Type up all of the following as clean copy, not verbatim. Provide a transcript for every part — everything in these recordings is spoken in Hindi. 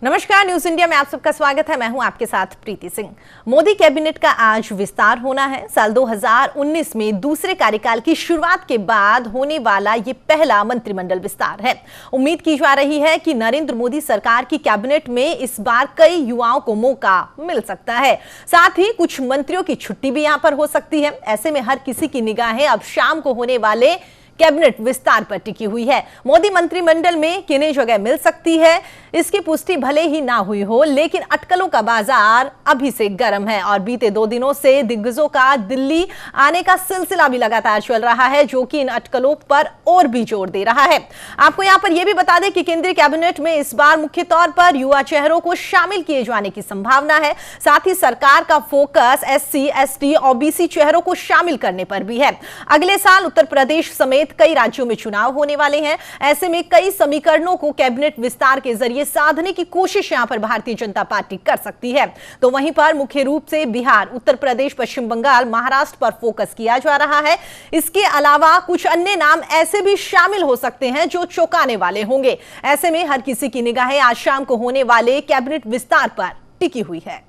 नमस्कार, न्यूज इंडिया में आप सबका स्वागत है। मैं हूं आपके साथ प्रीति सिंह। मोदी कैबिनेट का आज विस्तार होना है। साल 2019 में दूसरे कार्यकाल की शुरुआत के बाद होने वाला ये पहला मंत्रिमंडल विस्तार है। उम्मीद की जा रही है कि नरेंद्र मोदी सरकार की कैबिनेट में इस बार कई युवाओं को मौका मिल सकता है। साथ ही कुछ मंत्रियों की छुट्टी भी यहां पर हो सकती है। ऐसे में हर किसी की निगाहें अब शाम को होने वाले कैबिनेट विस्तार पर टिकी हुई है। मोदी मंत्रिमंडल में किन्हें जगह मिल सकती है, इसकी पुष्टि भले ही ना हुई हो, लेकिन अटकलों का बाजार अभी से गर्म है और बीते 2 दिनों से दिग्गजों का दिल्ली आने का सिलसिला भी लगातार चल रहा है, जो कि इन अटकलों पर और भी जोर दे रहा है। आपको यहां पर यह भी बता दें कि केंद्रीय कैबिनेट में इस बार मुख्य तौर पर युवा चेहरों को शामिल किए जाने की संभावना है। साथ ही सरकार का फोकस SC, ST और BC चेहरों को शामिल करने पर भी है। अगले साल उत्तर प्रदेश समेत कई राज्यों में चुनाव होने वाले हैं। ऐसे में कई समीकरणों को कैबिनेट विस्तार के जरिए साधने की कोशिश यहां पर भारतीय जनता पार्टी कर सकती है। तो वहीं पर मुख्य रूप से बिहार, उत्तर प्रदेश, पश्चिम बंगाल, महाराष्ट्र पर फोकस किया जा रहा है। इसके अलावा कुछ अन्य नाम ऐसे भी शामिल हो सकते हैं जो चौंकाने वाले होंगे। ऐसे में हर किसी की निगाहें आज शाम को होने वाले कैबिनेट विस्तार पर टिकी हुई है।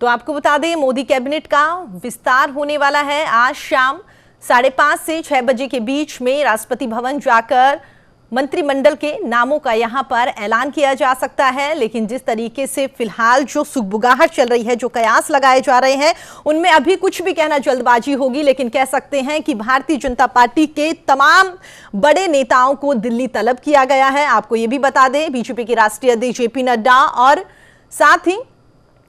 तो आपको बता दें, मोदी कैबिनेट का विस्तार होने वाला है। आज शाम 5:30 से 6 बजे के बीच में राष्ट्रपति भवन जाकर मंत्रिमंडल के नामों का यहां पर ऐलान किया जा सकता है। लेकिन जिस तरीके से फिलहाल जो सुगबुगाहट चल रही है, जो कयास लगाए जा रहे हैं, उनमें अभी कुछ भी कहना जल्दबाजी होगी। लेकिन कह सकते हैं कि भारतीय जनता पार्टी के तमाम बड़े नेताओं को दिल्ली तलब किया गया है। आपको यह भी बता दें, बीजेपी के राष्ट्रीय अध्यक्ष JP नड्डा और साथ ही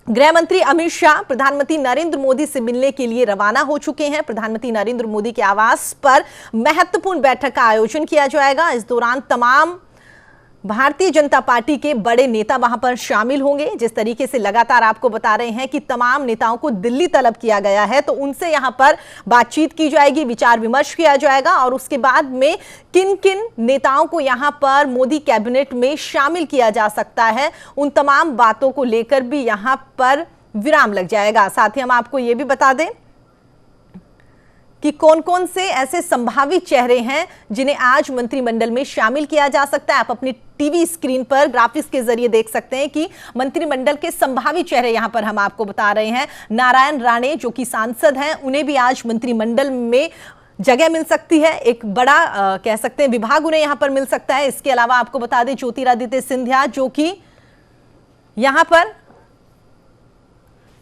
गृह मंत्री अमित शाह प्रधानमंत्री नरेंद्र मोदी से मिलने के लिए रवाना हो चुके हैं। प्रधानमंत्री नरेंद्र मोदी के आवास पर महत्वपूर्ण बैठक का आयोजन किया जाएगा। इस दौरान तमाम भारतीय जनता पार्टी के बड़े नेता वहां पर शामिल होंगे। जिस तरीके से लगातार आपको बता रहे हैं कि तमाम नेताओं को दिल्ली तलब किया गया है, तो उनसे यहां पर बातचीत की जाएगी, विचार विमर्श किया जाएगा और उसके बाद में किन किन नेताओं को यहां पर मोदी कैबिनेट में शामिल किया जा सकता है, उन तमाम बातों को लेकर भी यहां पर विराम लग जाएगा। साथ ही हम आपको यह भी बता दें कि कौन कौन से ऐसे संभावित चेहरे हैं जिन्हें आज मंत्रिमंडल में शामिल किया जा सकता है। आप अपनी टीवी स्क्रीन पर ग्राफिक्स के जरिए देख सकते हैं कि मंत्रिमंडल के संभावित चेहरे यहां पर हम आपको बता रहे हैं। नारायण राणे जो कि सांसद हैं, उन्हें भी आज मंत्रिमंडल में जगह मिल सकती है। एक बड़ा कह सकते हैं विभाग उन्हें यहां पर मिल सकता है। इसके अलावा आपको बता दें, ज्योतिरादित्य सिंधिया जो कि यहां पर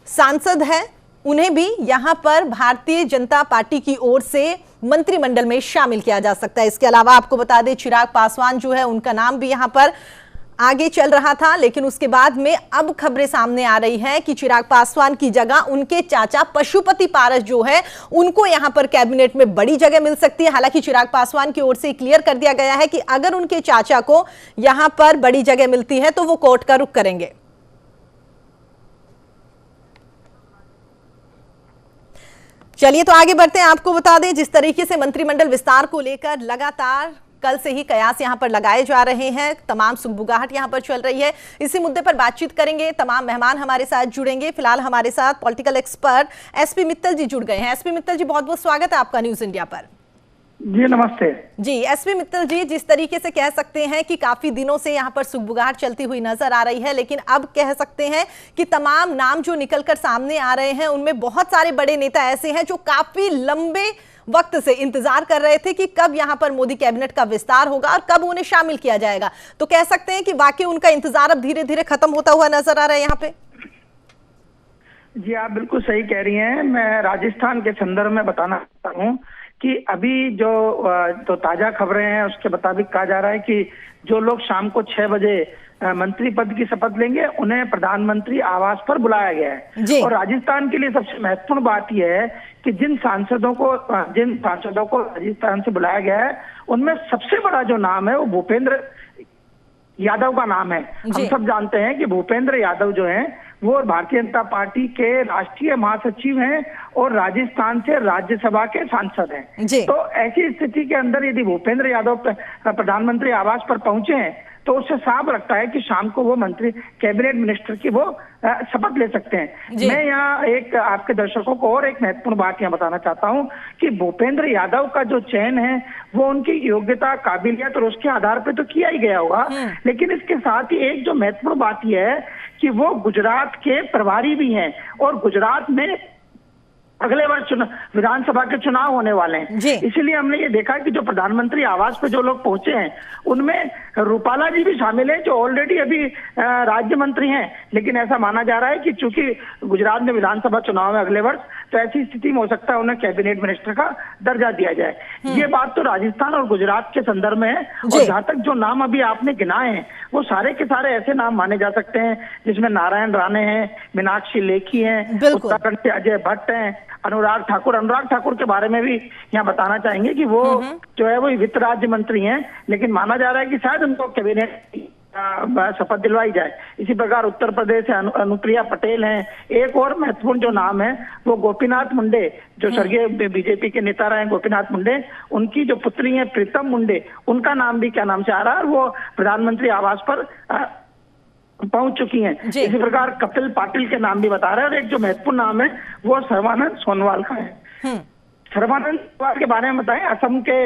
सांसद हैं, उन्हें भी यहां पर भारतीय जनता पार्टी की ओर से मंत्रिमंडल में शामिल किया जा सकता है। इसके अलावा आपको बता दें, चिराग पासवान जो है, उनका नाम भी यहां पर आगे चल रहा था, लेकिन उसके बाद में अब खबरें सामने आ रही है कि चिराग पासवान की जगह उनके चाचा पशुपति पारस जो है, उनको यहां पर कैबिनेट में बड़ी जगह मिल सकती है। हालांकि चिराग पासवान की ओर से क्लियर कर दिया गया है कि अगर उनके चाचा को यहां पर बड़ी जगह मिलती है तो वो कोर्ट का रुख करेंगे। चलिए तो आगे बढ़ते हैं। आपको बता दें, जिस तरीके से मंत्रिमंडल विस्तार को लेकर लगातार कल से ही कयास यहां पर लगाए जा रहे हैं, तमाम सुगबुगाहट यहां पर चल रही है। इसी मुद्दे पर बातचीत करेंगे। तमाम मेहमान हमारे साथ जुड़ेंगे। फिलहाल हमारे साथ पॉलिटिकल एक्सपर्ट SP मित्तल जी जुड़ गए हैं। SP मित्तल जी, बहुत बहुत स्वागत है आपका न्यूज इंडिया पर। जी नमस्ते जी। SP मित्तल जी, जिस तरीके से कह सकते हैं कि काफी दिनों से यहां पर सुगबुगाहट चलती हुई नजर आ रही है, लेकिन अब कह सकते हैं कि तमाम नाम जो निकलकर सामने आ रहे हैं, उनमें बहुत सारे बड़े नेता ऐसे हैं जो काफी लंबे वक्त से इंतजार कर रहे थे कि कब यहां पर मोदी कैबिनेट का विस्तार होगा और कब उन्हें शामिल किया जाएगा। तो कह सकते हैं कि वाकई उनका इंतजार अब धीरे धीरे खत्म होता हुआ नजर आ रहा है यहाँ पे। जी, आप बिल्कुल सही कह रही हैं। मैं राजस्थान के संदर्भ में बताना चाहता हूँ कि अभी जो ताजा खबरें हैं उसके मुताबिक कहा जा रहा है कि जो लोग शाम को 6 बजे मंत्री पद की शपथ लेंगे, उन्हें प्रधानमंत्री आवास पर बुलाया गया है। और राजस्थान के लिए सबसे महत्वपूर्ण बात यह है कि जिन सांसदों को राजस्थान से बुलाया गया है, उनमें सबसे बड़ा जो नाम है वो भूपेंद्र यादव का नाम है। हम सब जानते हैं कि भूपेंद्र यादव जो हैं वो भारतीय जनता पार्टी के राष्ट्रीय महासचिव हैं और राजस्थान से राज्यसभा के सांसद हैं। तो ऐसी स्थिति के अंदर यदि भूपेंद्र यादव प्रधानमंत्री आवास पर पहुंचे हैं तो उससे साफ लगता है कि शाम को वो मंत्री कैबिनेट मिनिस्टर की वो शपथ ले सकते हैं। मैं यहाँ एक आपके दर्शकों को और एक महत्वपूर्ण बात यहाँ बताना चाहता हूँ कि भूपेंद्र यादव का जो चयन है वो उनकी योग्यता, काबिलियत और उसके आधार पर तो किया ही गया होगा, लेकिन इसके साथ ही एक जो महत्वपूर्ण बात यह है कि वो गुजरात के प्रभारी भी हैं और गुजरात में अगले वर्ष विधानसभा के चुनाव होने वाले हैं। इसीलिए हमने ये देखा कि जो प्रधानमंत्री आवास पे जो लोग पहुंचे हैं उनमें रूपाला जी भी शामिल है जो ऑलरेडी अभी राज्य मंत्री हैं, लेकिन ऐसा माना जा रहा है कि चूंकि गुजरात में विधानसभा चुनाव है अगले वर्ष, तो ऐसी स्थिति में हो सकता है उन्हें कैबिनेट मिनिस्टर का दर्जा दिया जाए। ये बात तो राजस्थान और गुजरात के संदर्भ में है। और जहां तक जो नाम अभी आपने गिनाए हैं वो सारे के सारे ऐसे नाम माने जा सकते हैं जिसमें नारायण राणे हैं, मीनाक्षी लेखी हैं, उत्तराखंड से अजय भट्ट हैं, अनुराग ठाकुर के बारे में भी यहाँ बताना चाहेंगे कि वो जो है वो वित्त राज्य मंत्री हैं, लेकिन माना जा रहा है कि शायद उनको कैबिनेट शपथ दिलवाई जाए। इसी प्रकार उत्तर प्रदेश से अनुप्रिया पटेल हैं। एक और महत्वपूर्ण जो नाम है वो गोपीनाथ मुंडे, जो स्वर्गीय बीजेपी के नेता रहे गोपीनाथ मुंडे, उनकी जो पुत्री है प्रीतम मुंडे, उनका नाम भी क्या नाम से आ रहा है और वो प्रधानमंत्री आवास पर पहुंच चुकी हैं। इसी प्रकार कपिल पाटिल के नाम भी बता रहे हैं और एक जो महत्वपूर्ण नाम है वो सर्बानंद सोनोवाल का है। सर्बानंद सोनोवाल के बारे में बताएं, असम के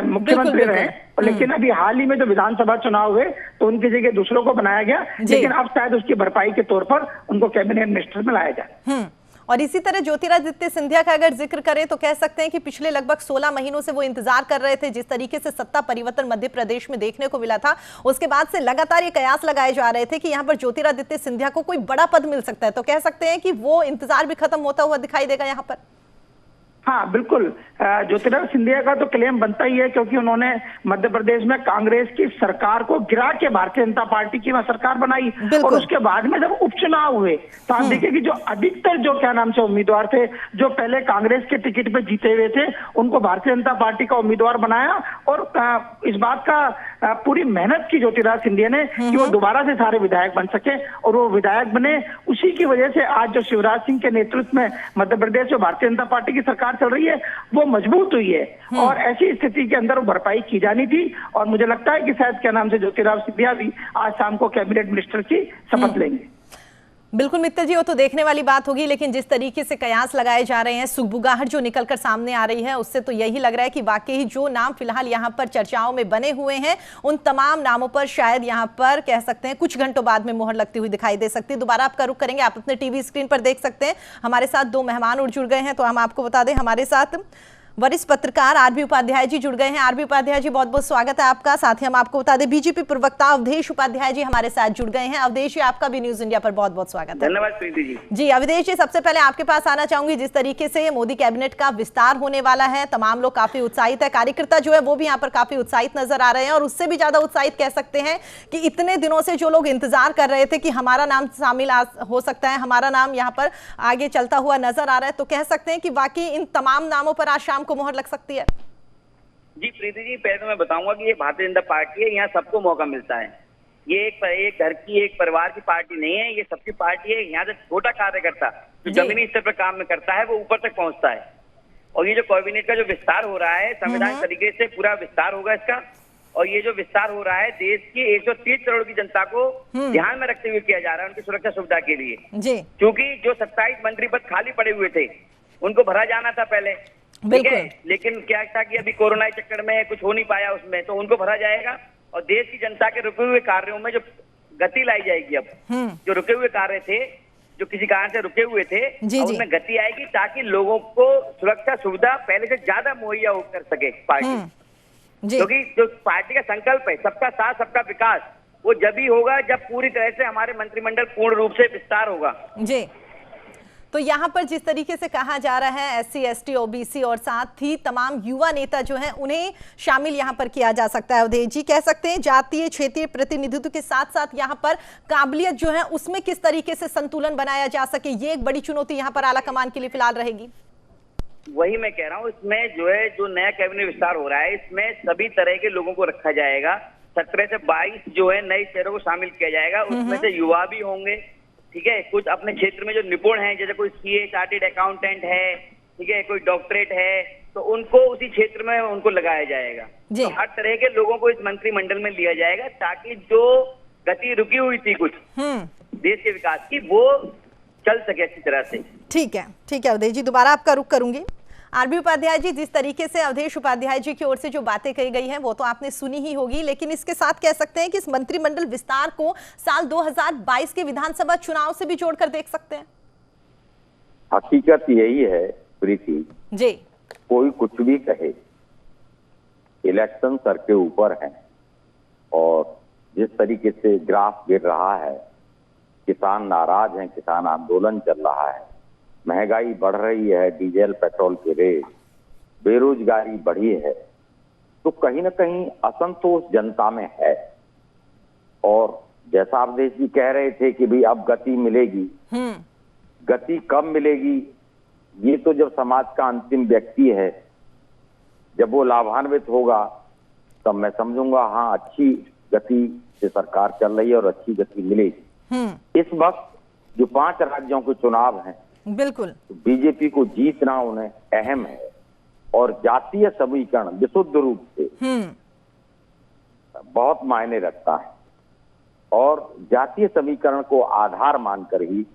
मुख्यमंत्री रहे, लेकिन अभी हाल ही में जो विधानसभा चुनाव हुए तो उनकी जगह दूसरों को बनाया गया, लेकिन अब शायद उसकी भरपाई के तौर पर उनको कैबिनेट मिनिस्टर में लाया जाए। और इसी तरह ज्योतिरादित्य सिंधिया का अगर जिक्र करें तो कह सकते हैं कि पिछले लगभग 16 महीनों से वो इंतजार कर रहे थे। जिस तरीके से सत्ता परिवर्तन मध्य प्रदेश में देखने को मिला था, उसके बाद से लगातार ये कयास लगाए जा रहे थे कि यहाँ पर ज्योतिरादित्य सिंधिया को कोई बड़ा पद मिल सकता है। तो कह सकते हैं कि वो इंतजार भी खत्म होता हुआ दिखाई देगा यहाँ पर। हाँ बिल्कुल, ज्योतिरादित्य सिंधिया का तो क्लेम बनता ही है क्योंकि उन्होंने मध्य प्रदेश में कांग्रेस की सरकार को गिरा के भारतीय जनता पार्टी की वह सरकार बनाई और उसके बाद में जब उपचुनाव हुए तो आप देखिए कि जो अधिकतर जो क्या नाम से उम्मीदवार थे जो पहले कांग्रेस के टिकट पे जीते हुए थे उनको भारतीय जनता पार्टी का उम्मीदवार बनाया और इस बात का पूरी मेहनत की ज्योतिरादित्य सिंधिया ने कि वो दोबारा से सारे विधायक बन सके और वो विधायक बने। उसी की वजह से आज जो शिवराज सिंह के नेतृत्व में मध्य प्रदेश में भारतीय जनता पार्टी की सरकार चल रही है वो मजबूत हुई है और ऐसी स्थिति के अंदर भरपाई की जानी थी और मुझे लगता है कि शायद क्या नाम से ज्योतिरादित्य सिंधिया भी आज शाम को कैबिनेट मिनिस्टर की शपथ लेंगे। बिल्कुल मित्तल जी, वो तो देखने वाली बात होगी, लेकिन जिस तरीके से कयास लगाए जा रहे हैं, सुगबुगाहट जो निकलकर सामने आ रही है, उससे तो यही लग रहा है कि वाकई जो नाम फिलहाल यहाँ पर चर्चाओं में बने हुए हैं उन तमाम नामों पर शायद यहाँ पर कह सकते हैं कुछ घंटों बाद में मोहर लगती हुई दिखाई दे सकती है। दोबारा आपका रुख करेंगे, आप अपने टीवी स्क्रीन पर देख सकते हैं हमारे साथ दो मेहमान और जुड़ गए हैं। तो हम आपको बता दें हमारे साथ वरिष्ठ पत्रकार आरबी उपाध्याय जी जुड़ गए हैं। आरबी उपाध्याय जी बहुत बहुत स्वागत है आपका। साथ ही हम आपको बता दें बीजेपी प्रवक्ता अवधेश उपाध्याय जी हमारे साथ जुड़ गए हैं। अवधेश जी आपका भी न्यूज इंडिया पर बहुत बहुत स्वागत है। धन्यवाद प्रीति जी। जी अवधेश जी, सबसे पहले आपके पास आना चाहूंगी, जिस तरीके से मोदी कैबिनेट का विस्तार होने वाला है तमाम लोग काफी उत्साहित है, कार्यकर्ता जो है वो भी यहाँ पर काफी उत्साहित नजर आ रहे हैं और उससे भी ज्यादा उत्साहित कह सकते हैं कि इतने दिनों से जो लोग इंतजार कर रहे थे कि हमारा नाम शामिल हो सकता है, हमारा नाम यहाँ पर आगे चलता हुआ नजर आ रहा है, तो कह सकते हैं कि वाकई इन तमाम नामों पर आज शाम को मोहर लग सकती है। जी प्रीति जी, पहले तो मैं बताऊंगा कि ये भारतीय जनता पार्टी है, यहाँ सबको मौका मिलता है। ये एक घर की एक परिवार की पार्टी नहीं है, ये सबकी पार्टी है। यहाँ से छोटा कार्यकर्ता जो जमीनी स्तर पर काम में करता है वो ऊपर तक पहुंचता है। और ये जो कैबिनेट का जो विस्तार हो रहा है संवैधानिक तरीके से पूरा विस्तार होगा इसका, और ये जो विस्तार हो रहा है देश की 130 करोड़ की जनता को ध्यान में रखते हुए किया जा रहा है, उनकी सुरक्षा सुविधा के लिए। क्योंकि जो 27 मंत्री पद खाली पड़े हुए थे उनको भरा जाना था पहले, ठीक है, लेकिन क्या था कि अभी कोरोना के चक्कर में कुछ हो नहीं पाया उसमें, तो उनको भरा जाएगा और देश की जनता के रुके हुए कार्यों में जो गति लाई जाएगी। अब जो रुके हुए कार्य थे, जो किसी कारण से रुके हुए थे, उनमें गति आएगी ताकि लोगों को सुरक्षा सुविधा पहले से ज्यादा मुहैया कर सके पार्टी। क्योंकि जो पार्टी का संकल्प है सबका साथ सबका विकास, वो जब ही होगा जब पूरी तरह से हमारे मंत्रिमंडल पूर्ण रूप से विस्तार होगा। जी, तो यहाँ पर जिस तरीके से कहा जा रहा है SC ST OBC और साथ ही तमाम युवा नेता जो हैं उन्हें शामिल यहाँ पर किया जा सकता है। अवधेश जी, कह सकते हैं जातीय क्षेत्रीय प्रतिनिधित्व के साथ साथ यहाँ पर काबिलियत जो है उसमें किस तरीके से संतुलन बनाया जा सके, ये एक बड़ी चुनौती यहाँ पर आला कमान के लिए फिलहाल रहेगी। वही मैं कह रहा हूँ, इसमें जो है जो नया कैबिनेट विस्तार हो रहा है इसमें सभी तरह के लोगों को रखा जाएगा। 17 से 22 जो है नए चेहरों को शामिल किया जाएगा, उसमें से युवा भी होंगे, ठीक है, कुछ अपने क्षेत्र में जो निपुण हैं, जैसे कोई CA चार्टेड अकाउंटेंट है, ठीक है, कोई डॉक्टरेट है, तो उनको उसी क्षेत्र में उनको लगाया जाएगा। जी। तो हर तरह के लोगों को इस मंत्रिमंडल में लिया जाएगा ताकि जो गति रुकी हुई थी कुछ देश के विकास की वो चल सके अच्छी तरह से। ठीक है अवधेश जी, दोबारा आपका रुख करूंगी। आरबी उपाध्याय जी, जिस तरीके से अवधेश उपाध्याय जी की ओर से जो बातें कही गई हैं वो तो आपने सुनी ही होगी, लेकिन इसके साथ कह सकते हैं कि इस मंत्रिमंडल विस्तार को साल 2022 के विधानसभा चुनाव से भी जोड़कर देख सकते हैं। हकीकत यही है प्रीति जी, कोई कुछ भी कहे, इलेक्शन सर के ऊपर है और जिस तरीके से ग्राफ गिर रहा है, किसान नाराज हैं, किसान आंदोलन चल रहा है, महंगाई बढ़ रही है, डीजल पेट्रोल के रेट, बेरोजगारी बढ़ी है, तो कहीं ना कहीं असंतोष जनता में है। और जैसा अवधेश जी कह रहे थे कि भाई अब गति मिलेगी, गति कब मिलेगी, ये तो जब समाज का अंतिम व्यक्ति है, जब वो लाभान्वित होगा तब मैं समझूंगा हाँ अच्छी गति से सरकार चल रही है और अच्छी गति मिलेगी। इस वक्त जो 5 राज्यों के चुनाव हैं, बिल्कुल बीजेपी को जीतना उन्हें अहम है और जातीय समीकरण विशुद्ध रूप से बहुत मायने रखता है और जातीय समीकरण को आधार मानकर ही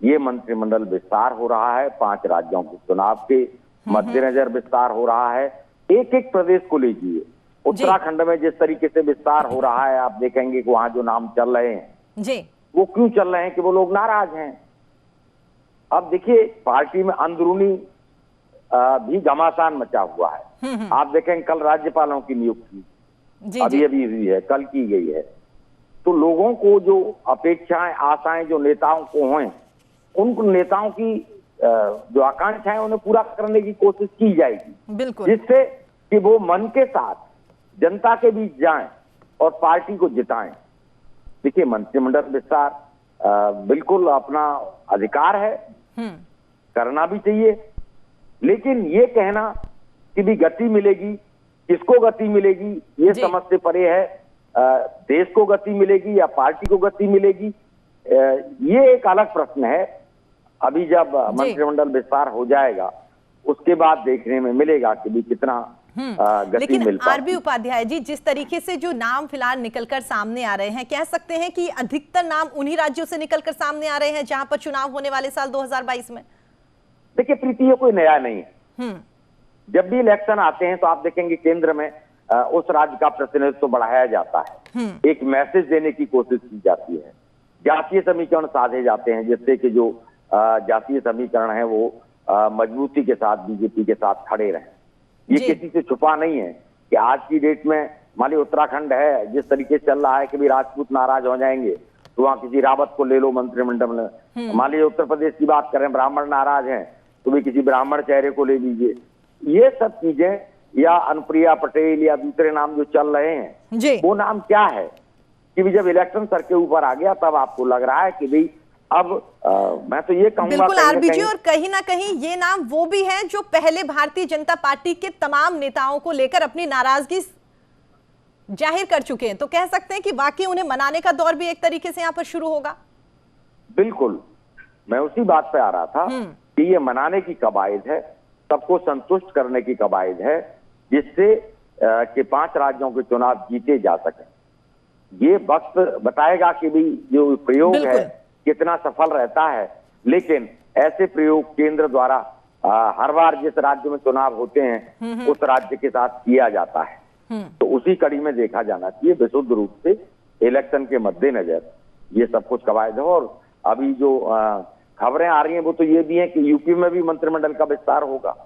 ये मंत्रिमंडल विस्तार हो रहा है। 5 राज्यों के चुनाव के मद्देनजर विस्तार हो रहा है। एक एक प्रदेश को लीजिए, उत्तराखंड में जिस तरीके से विस्तार हो रहा है, आप देखेंगे कि वहां जो नाम चल रहे हैं जी, वो क्यों चल रहे हैं कि वो लोग नाराज हैं। अब देखिए पार्टी में अंदरूनी भी घमासान मचा हुआ है। आप देखेंगे कल राज्यपालों की नियुक्ति अभी हुई है, कल की गई है, तो लोगों को जो अपेक्षाएं आशाएं जो नेताओं को हैं, उन नेताओं की जो आकांक्षाएं उन्हें पूरा करने की कोशिश की जाएगी, बिल्कुल, जिससे कि वो मन के साथ जनता के बीच जाएं और पार्टी को जिताएं। देखिए मंत्रिमंडल विस्तार बिल्कुल अपना अधिकार है, करना भी चाहिए, लेकिन ये कहना कि भी गति मिलेगी, किसको गति मिलेगी, ये समझ से परे है। देश को गति मिलेगी या पार्टी को गति मिलेगी, ये एक अलग प्रश्न है। अभी जब मंत्रिमंडल विस्तार हो जाएगा उसके बाद देखने में मिलेगा कि भी कितना गति मिल पाती। आरबी उपाध्याय जी, जिस तरीके से जो नाम फिलहाल निकलकर सामने आ रहे हैं, कह सकते हैं कि अधिकतर नाम उन्हीं राज्यों से निकलकर सामने आ रहे हैं जहां पर चुनाव होने वाले साल 2022 में। देखिए प्रीति, ये कोई नया नहीं है। जब भी इलेक्शन आते हैं तो आप देखेंगे केंद्र में उस राज्य का प्रतिनिधित्व तो बढ़ाया जाता है, एक मैसेज देने की कोशिश की जाती है, जातीय समीकरण साधे जाते हैं जिससे कि जो जातीय समीकरण है वो मजबूती के साथ बीजेपी के साथ खड़े रहें। ये किसी से छुपा नहीं है कि आज की डेट में मान ली उत्तराखंड है, जिस तरीके से चल रहा है कि भी राजपूत नाराज हो जाएंगे तो वहां किसी रावत को ले लो मंत्रिमंडल में। मान लीजिए उत्तर प्रदेश की बात करें, ब्राह्मण नाराज हैं तो भी किसी ब्राह्मण चेहरे को ले लीजिए। ये सब चीजें या अनुप्रिया पटेल या दूसरे नाम जो चल रहे हैं, वो नाम क्या है कि भी जब इलेक्शन सर के ऊपर आ गया तब आपको लग रहा है कि भाई अब मैं तो ये कहूंगा बिल्कुल आरबी जी, और कहीं ना कहीं ये नाम वो भी हैं जो पहले भारतीय जनता पार्टी के तमाम नेताओं को लेकर अपनी नाराजगी जाहिर कर चुके हैं, तो कह सकते हैं कि वाकई उन्हें मनाने का दौर भी एक तरीके से यहाँ पर शुरू होगा। बिल्कुल, मैं उसी बात पे आ रहा था कि ये मनाने की कवायद है, सबको संतुष्ट करने की कवायद है, जिससे कि 5 राज्यों के चुनाव जीते जा सके। ये वक्त बताएगा कि भी जो प्रयोग है कितना सफल रहता है, लेकिन ऐसे प्रयोग केंद्र द्वारा हर बार जिस राज्य में चुनाव होते हैं उस राज्य के साथ किया जाता है। तो उसी कड़ी में देखा जाना चाहिए। विशुद्ध रूप से इलेक्शन के मद्देनजर ये सब कुछ कवायद है। और अभी जो खबरें आ रही हैं वो तो ये भी है कि यूपी में भी मंत्रिमंडल का विस्तार होगा।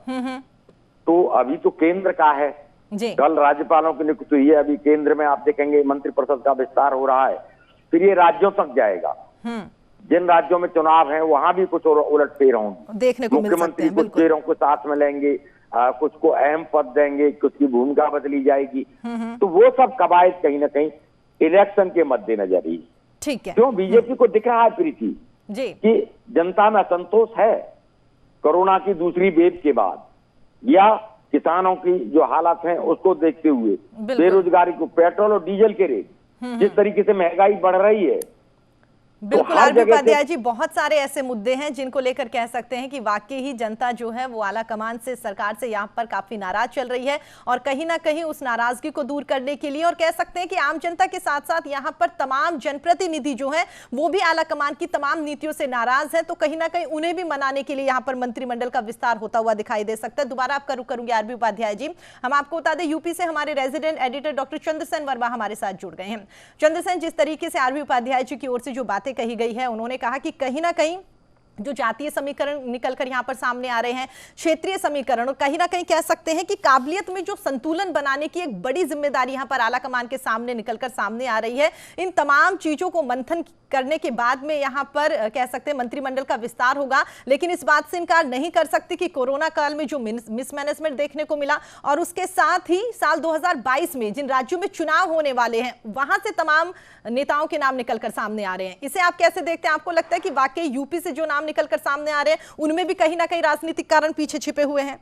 तो अभी तो केंद्र का है, कल राज्यपालों की नियुक्ति हुई है, अभी केंद्र में आप देखेंगे मंत्रिपरिषद का विस्तार हो रहा है, फिर ये राज्यों तक जाएगा। जिन राज्यों में चुनाव है वहां भी कुछ उलट फेर होंगे, देखने को मिल सकते हैं। मुख्यमंत्री कुछ चेहरों को साथ में लेंगे, कुछ को अहम पद देंगे, कुछ की भूमिका बदली जाएगी। तो वो सब कवायद कहीं ना कहीं इलेक्शन के मद्देनजर ही। ठीक है, क्यों बीजेपी को दिख रहा है प्रीति कि जनता में असंतोष है कोरोना की दूसरी वेव के बाद, या किसानों की जो हालत है उसको देखते हुए, बेरोजगारी को, पेट्रोल और डीजल के रेट, जिस तरीके से महंगाई बढ़ रही है, बिल्कुल आरबी उपाध्याय जी, बहुत सारे ऐसे मुद्दे हैं जिनको लेकर कह सकते हैं कि वाकई ही जनता जो है वो आला कमान से, सरकार से यहाँ पर काफी नाराज चल रही है और कहीं ना कहीं उस नाराजगी को दूर करने के लिए, और कह सकते हैं कि आम जनता के साथ साथ यहाँ पर तमाम जनप्रतिनिधि जो है वो भी आला कमान की तमाम नीतियों से नाराज है, तो कहीं ना कहीं उन्हें भी मनाने के लिए यहाँ पर मंत्रिमंडल का विस्तार होता हुआ दिखाई दे सकता है। दोबारा आपका रुख करूंगी आरबी उपाध्याय जी। हम आपको बता दें, यूपी से हमारे resident editor doctor Chandrasen Verma हमारे साथ जुड़ गए हैं। चंद्रसेन, जिस तरीके से आरबी उपाध्याय जी की ओर से जो बातें कही गई है, उन्होंने कहा कि कहीं ना कहीं जो जातीय समीकरण निकलकर यहां पर सामने आ रहे हैं, क्षेत्रीय समीकरण, और कहीं ना कहीं कह सकते हैं कि काबिलियत में जो संतुलन बनाने की एक बड़ी जिम्मेदारी यहां पर आला कमान के सामने निकलकर सामने आ रही है। इन तमाम चीजों को मंथन करने के बाद में यहां पर कह सकते हैं मंत्रिमंडल का विस्तार होगा, लेकिन इस बात से इनकार नहीं कर सकते कि कोरोना काल में जो मिसमैनेजमेंट देखने को मिला और उसके साथ ही साल 2022 में जिन राज्यों में चुनाव होने वाले हैं वहां से तमाम नेताओं के नाम निकलकर सामने आ रहे हैं, इसे आप कैसे देखते हैं? आपको लगता है कि वाकई यूपी से जो नाम निकलकर सामने आ रहे हैं उनमें भी कहीं ना कहीं राजनीतिक कारण पीछे छिपे हुए हैं?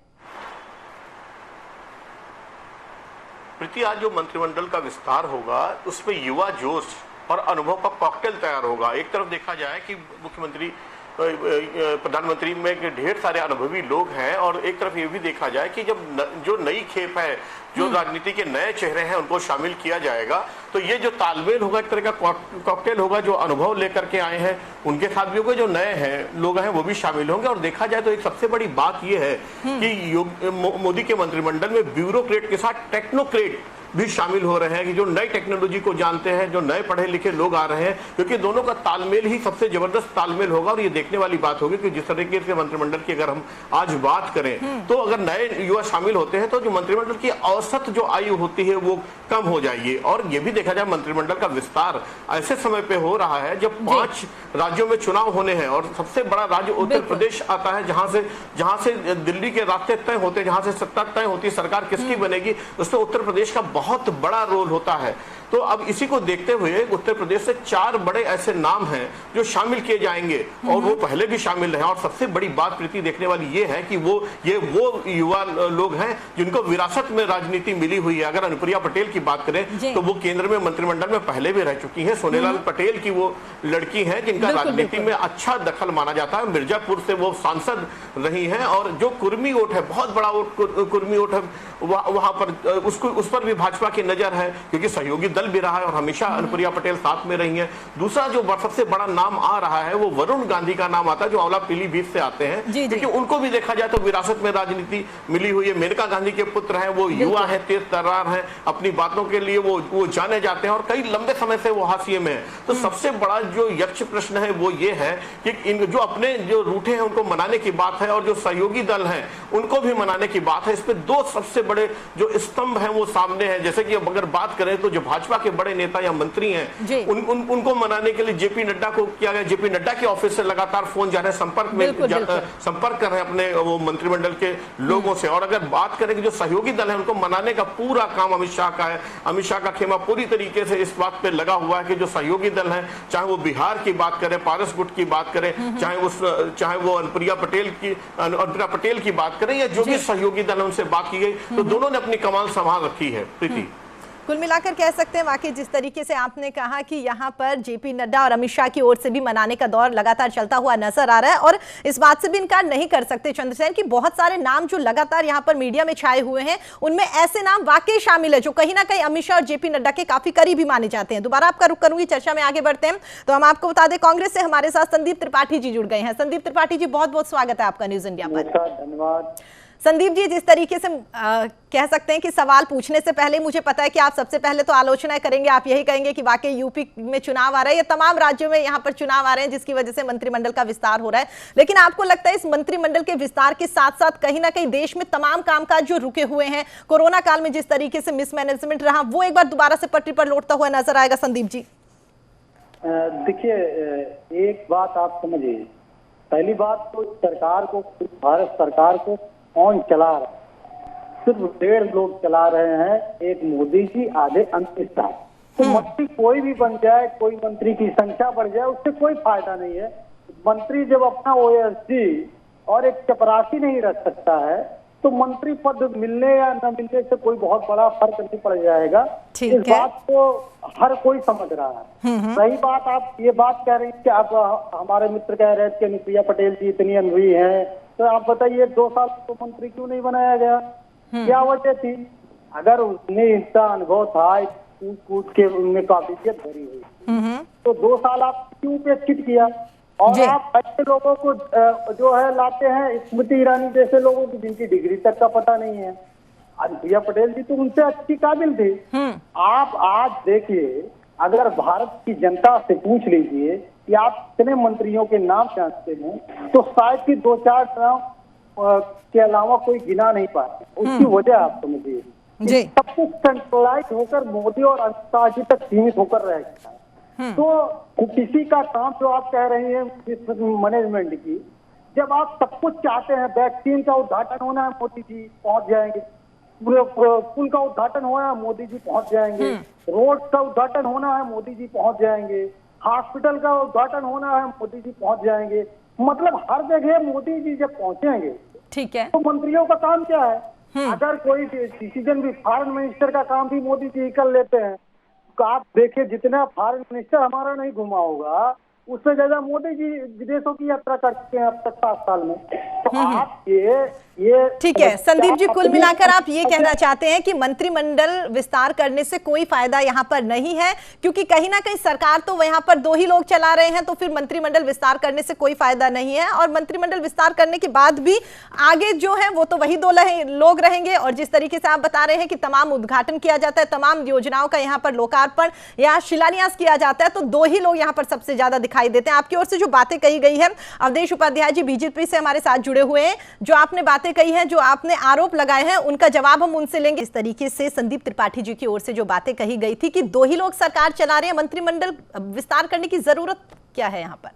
प्रीति, आज जो मंत्रिमंडल का विस्तार होगा उसमें युवा जोश और अनुभव का कॉकटेल तैयार होगा। एक तरफ देखा जाए कि मुख्यमंत्री, प्रधानमंत्री में ढेर सारे अनुभवी लोग हैं, और एक तरफ ये भी देखा जाए कि जब जो नई खेप है, जो राजनीति के नए चेहरे हैं, उनको शामिल किया जाएगा, तो ये जो तालमेल होगा एक तरह का कॉकटेल होगा। जो अनुभव लेकर के आए हैं उनके साथ भी होगा, जो नए हैं लोग हैं वो भी शामिल होंगे। और देखा जाए तो एक सबसे बड़ी बात ये है कि मोदी के मंत्रिमंडल में ब्यूरोक्रेट के साथ टेक्नोक्रेट भी शामिल हो रहे हैं, कि जो नई टेक्नोलॉजी को जानते हैं, जो नए पढ़े लिखे लोग आ रहे हैं, क्योंकि दोनों का तालमेल ही सबसे जबरदस्त तालमेल होगा। और ये देखने वाली बात होगी कि जिस तरीके से मंत्रिमंडल की अगर हम आज बात करें तो अगर नए युवा शामिल होते हैं तो जो मंत्रिमंडल की औसत जो आयु होती है वो कम हो जाएगी। और ये भी देखा जाए मंत्रिमंडल का विस्तार ऐसे समय पे हो रहा है जब 5 राज्यों में चुनाव होने हैं, और सबसे बड़ा राज्य उत्तर प्रदेश आता है, जहां से दिल्ली के रास्ते तय होते हैं, जहां से सत्ता तय होती है, सरकार किसकी बनेगी, उसमें उत्तर प्रदेश का बहुत बड़ा रोल होता है। तो अब इसी को देखते हुए उत्तर प्रदेश से 4 बड़े ऐसे नाम हैं जो शामिल किए जाएंगे, और वो पहले भी शामिल रहे। और सबसे बड़ी बात प्रीति देखने वाली ये है कि वो युवा लोग हैं जिनको विरासत में राजनीति मिली हुई है। अगर अनुप्रिया पटेल की बात करें तो वो केंद्र में मंत्रिमंडल में पहले भी रह चुकी हैं। सोनेलाल पटेल की वो लड़की हैं जिनका राजनीति में अच्छा दखल माना जाता है। मिर्जापुर से वो सांसद रही हैं, और जो कुर्मी वोट है, बहुत बड़ा कुर्मी वोट है, वहां पर उस पर भी भाजपा की नजर है, क्योंकि सहयोगी दल भी रहा है और हमेशा अनुप्रिया पटेल साथ में रही हैं। दूसरा जो सबसे बड़ा नाम आ रहा है वो वरुण गांधी का नाम आता है, जो आंवला पीलीभीत से आते हैं, क्योंकि उनको भी देखा जाए तो विरासत में राजनीति मिली हुई है। मेनका गांधी के पुत्र हैं, वो युवा हैं, तेज तर्रार हैं, अपनी बातों के लिए वो जाने जाते हैं, और कई लंबे समय से वो हाशिए में है। तो सबसे बड़ा जो यक्ष प्रश्न है वो ये है कि इन जो अपने जो रूठे हैं उनको मनाने की बात है, और जो सहयोगी दल हैं उनको भी मनाने की बात है। इस पे 2 सबसे बड़े जो स्तंभ हैं वो सामने हैं। जैसे कि अगर बात करें तो जो भाजपा के बड़े नेता या मंत्री हैं उनको मनाने के लिए जेपी नड्डा को किया गया। जेपी नड्डा के ऑफिस से लगातार फोन जा रहे हैं, संपर्क कर रहे हैं अपने वो मंत्रिमंडल के लोगों से। और अगर बात करें कि जो सहयोगी दल है उनको मनाने का पूरा काम अमित शाह का है। अमित शाह का खेमा पूरी तरीके से इस बात पे लगा हुआ है कि जो सहयोगी दल है, चाहे वो बिहार की बात करें, पारस गुट की बात करें, चाहे वो अनुप्रिया पटेल की बात करें, या जो भी सहयोगी दल है उनसे बात की गई, तो दोनों ने अपनी कमान संभाल रखी है। प्रीति, कुल मिलाकर कह सकते हैं वाकई जिस तरीके से आपने कहा कि यहाँ पर जेपी नड्डा और अमित शाह की ओर से भी मनाने का दौर लगातार चलता हुआ नजर आ रहा है, और इस बात से भी इनकार नहीं कर सकते चंद्रसेन कि बहुत सारे नाम जो लगातार यहाँ पर मीडिया में छाए हुए हैं उनमें ऐसे नाम वाकई शामिल है जो कहीं ना कहीं अमित शाह और जेपी नड्डा के काफी करीबी माने जाते हैं। दोबारा आपका रुख करूंगी, चर्चा में आगे बढ़ते हैं। तो हम आपको बता दें, कांग्रेस से हमारे साथ संदीप त्रिपाठी जी जुड़ गए हैं। संदीप त्रिपाठी जी, बहुत बहुत स्वागत है आपका न्यूज इंडिया पर। धन्यवाद। संदीप जी, जिस तरीके से कह सकते हैं कि सवाल पूछने से पहले मुझे पता है कि आप सबसे पहले तो आलोचना करेंगे, आप यही कहेंगे कि वाकई यूपी में चुनाव आ रहा है, या तमाम राज्यों में यहाँ पर चुनाव आ रहे हैं जिसकी वजह से मंत्रिमंडल का विस्तार हो रहा है। लेकिन आपको लगता है इस मंत्रिमंडल के विस्तार के साथ साथ कहीं ना कहीं देश में तमाम कामकाज जो रुके हुए हैं, कोरोना काल में जिस तरीके से मिसमैनेजमेंट रहा, वो एक बार दोबारा से पटरी पर लौटता हुआ नजर आएगा? संदीप जी, देखिए, एक बात आप समझिए। पहली बात तो सरकार को, भारत सरकार को कौन चला रहा है? सिर्फ 1.5 लोग चला रहे हैं, एक मोदी जी, आधे अमित शाह। तो मंत्री कोई भी बन जाए, कोई मंत्री की संख्या बढ़ जाए, उससे कोई फायदा नहीं है। मंत्री जब अपना ओएसडी और एक चपरासी नहीं रख सकता है, तो मंत्री पद मिलने या न मिलने से कोई बहुत बड़ा फर्क नहीं पड़ जाएगा। ठीक इस है। बात को हर कोई समझ रहा है। सही बात, आप ये बात कह रही हैं कि आप हमारे मित्र कह रहे थे कि अनुप्रिया पटेल जी इतनी अनुभवी हैं, तो आप बताइए 2 साल तो मंत्री क्यों नहीं बनाया गया? क्या वजह थी? अगर उसने इतना अनुभव था, कूद कूद के उनमें काबिलियत भरी हुई, तो 2 साल आप क्यों उपेक्षित किया? और आप ऐसे लोगों को जो है लाते हैं, स्मृति ईरानी जैसे लोगों की जिनकी डिग्री तक का पता नहीं है। अनुप्रिया पटेल जी तो उनसे अच्छी काबिल थी। आप आज देखिए, अगर भारत की जनता से पूछ लीजिए कि आप कितने मंत्रियों के नाम जानते हैं, तो शायद कि 2-4 नाम के अलावा कोई गिना नहीं पाते। उसकी वजह आप समझिए, सब कुछ सेंट्रलाइज होकर मोदी और अमित शाह जी तक सीमित होकर रह गया है। तो किसी का काम जो आप कह रही हैं मैनेजमेंट की, जब आप सब कुछ चाहते हैं, वैक्सीन का उद्घाटन होना है मोदी जी पहुंच जाएंगे, पुल का उद्घाटन होना है मोदी जी पहुंच जाएंगे, रोड का उद्घाटन होना है मोदी जी पहुंच जाएंगे, हॉस्पिटल का उद्घाटन होना है मोदी जी पहुंच जाएंगे। मतलब हर जगह मोदी जी जब पहुंचेंगे, ठीक है, तो मंत्रियों का काम क्या है? अगर कोई डिसीजन भी, फॉरेन मिनिस्टर का काम भी मोदी जी कर लेते हैं। तो आप देखिए, जितना फॉरेन मिनिस्टर हमारा नहीं घुमा होगा, उससे ज्यादा मोदी जी विदेशों की यात्रा कर चुके हैं अब तक 7 साल में। तो आप ये ठीक है संदीप जी, कुल मिलाकर आप ये कहना चाहते हैं कि मंत्रिमंडल विस्तार करने से कोई फायदा यहाँ पर नहीं है, क्योंकि कहीं ना कहीं सरकार तो यहाँ पर 2 ही लोग चला रहे हैं, तो फिर मंत्रिमंडल विस्तार करने से कोई फायदा नहीं है। और मंत्रिमंडल विस्तार करने के बाद भी आगे जो है वो तो वही 2 लोग रहेंगे। और जिस तरीके से आप बता रहे हैं कि तमाम उद्घाटन किया जाता है, तमाम योजनाओं का यहाँ पर लोकार्पण या शिलान्यास किया जाता है, तो 2 ही लोग यहाँ पर सबसे ज्यादा दिखाई देते हैं। आपकी ओर से जो बातें कही गई है, अवधेश उपाध्याय जी बीजेपी से हमारे साथ जुड़े हुए हैं, जो आपने बातें कही हैं, जो आपने आरोप लगाए हैं, उनका जवाब हम उनसे लेंगे। इस तरीके से संदीप त्रिपाठी जी की ओर से जो बातें कही गई थी कि 2 ही लोग सरकार चला रहे हैं, मंत्रिमंडल विस्तार करने की जरूरत क्या है यहाँ पर?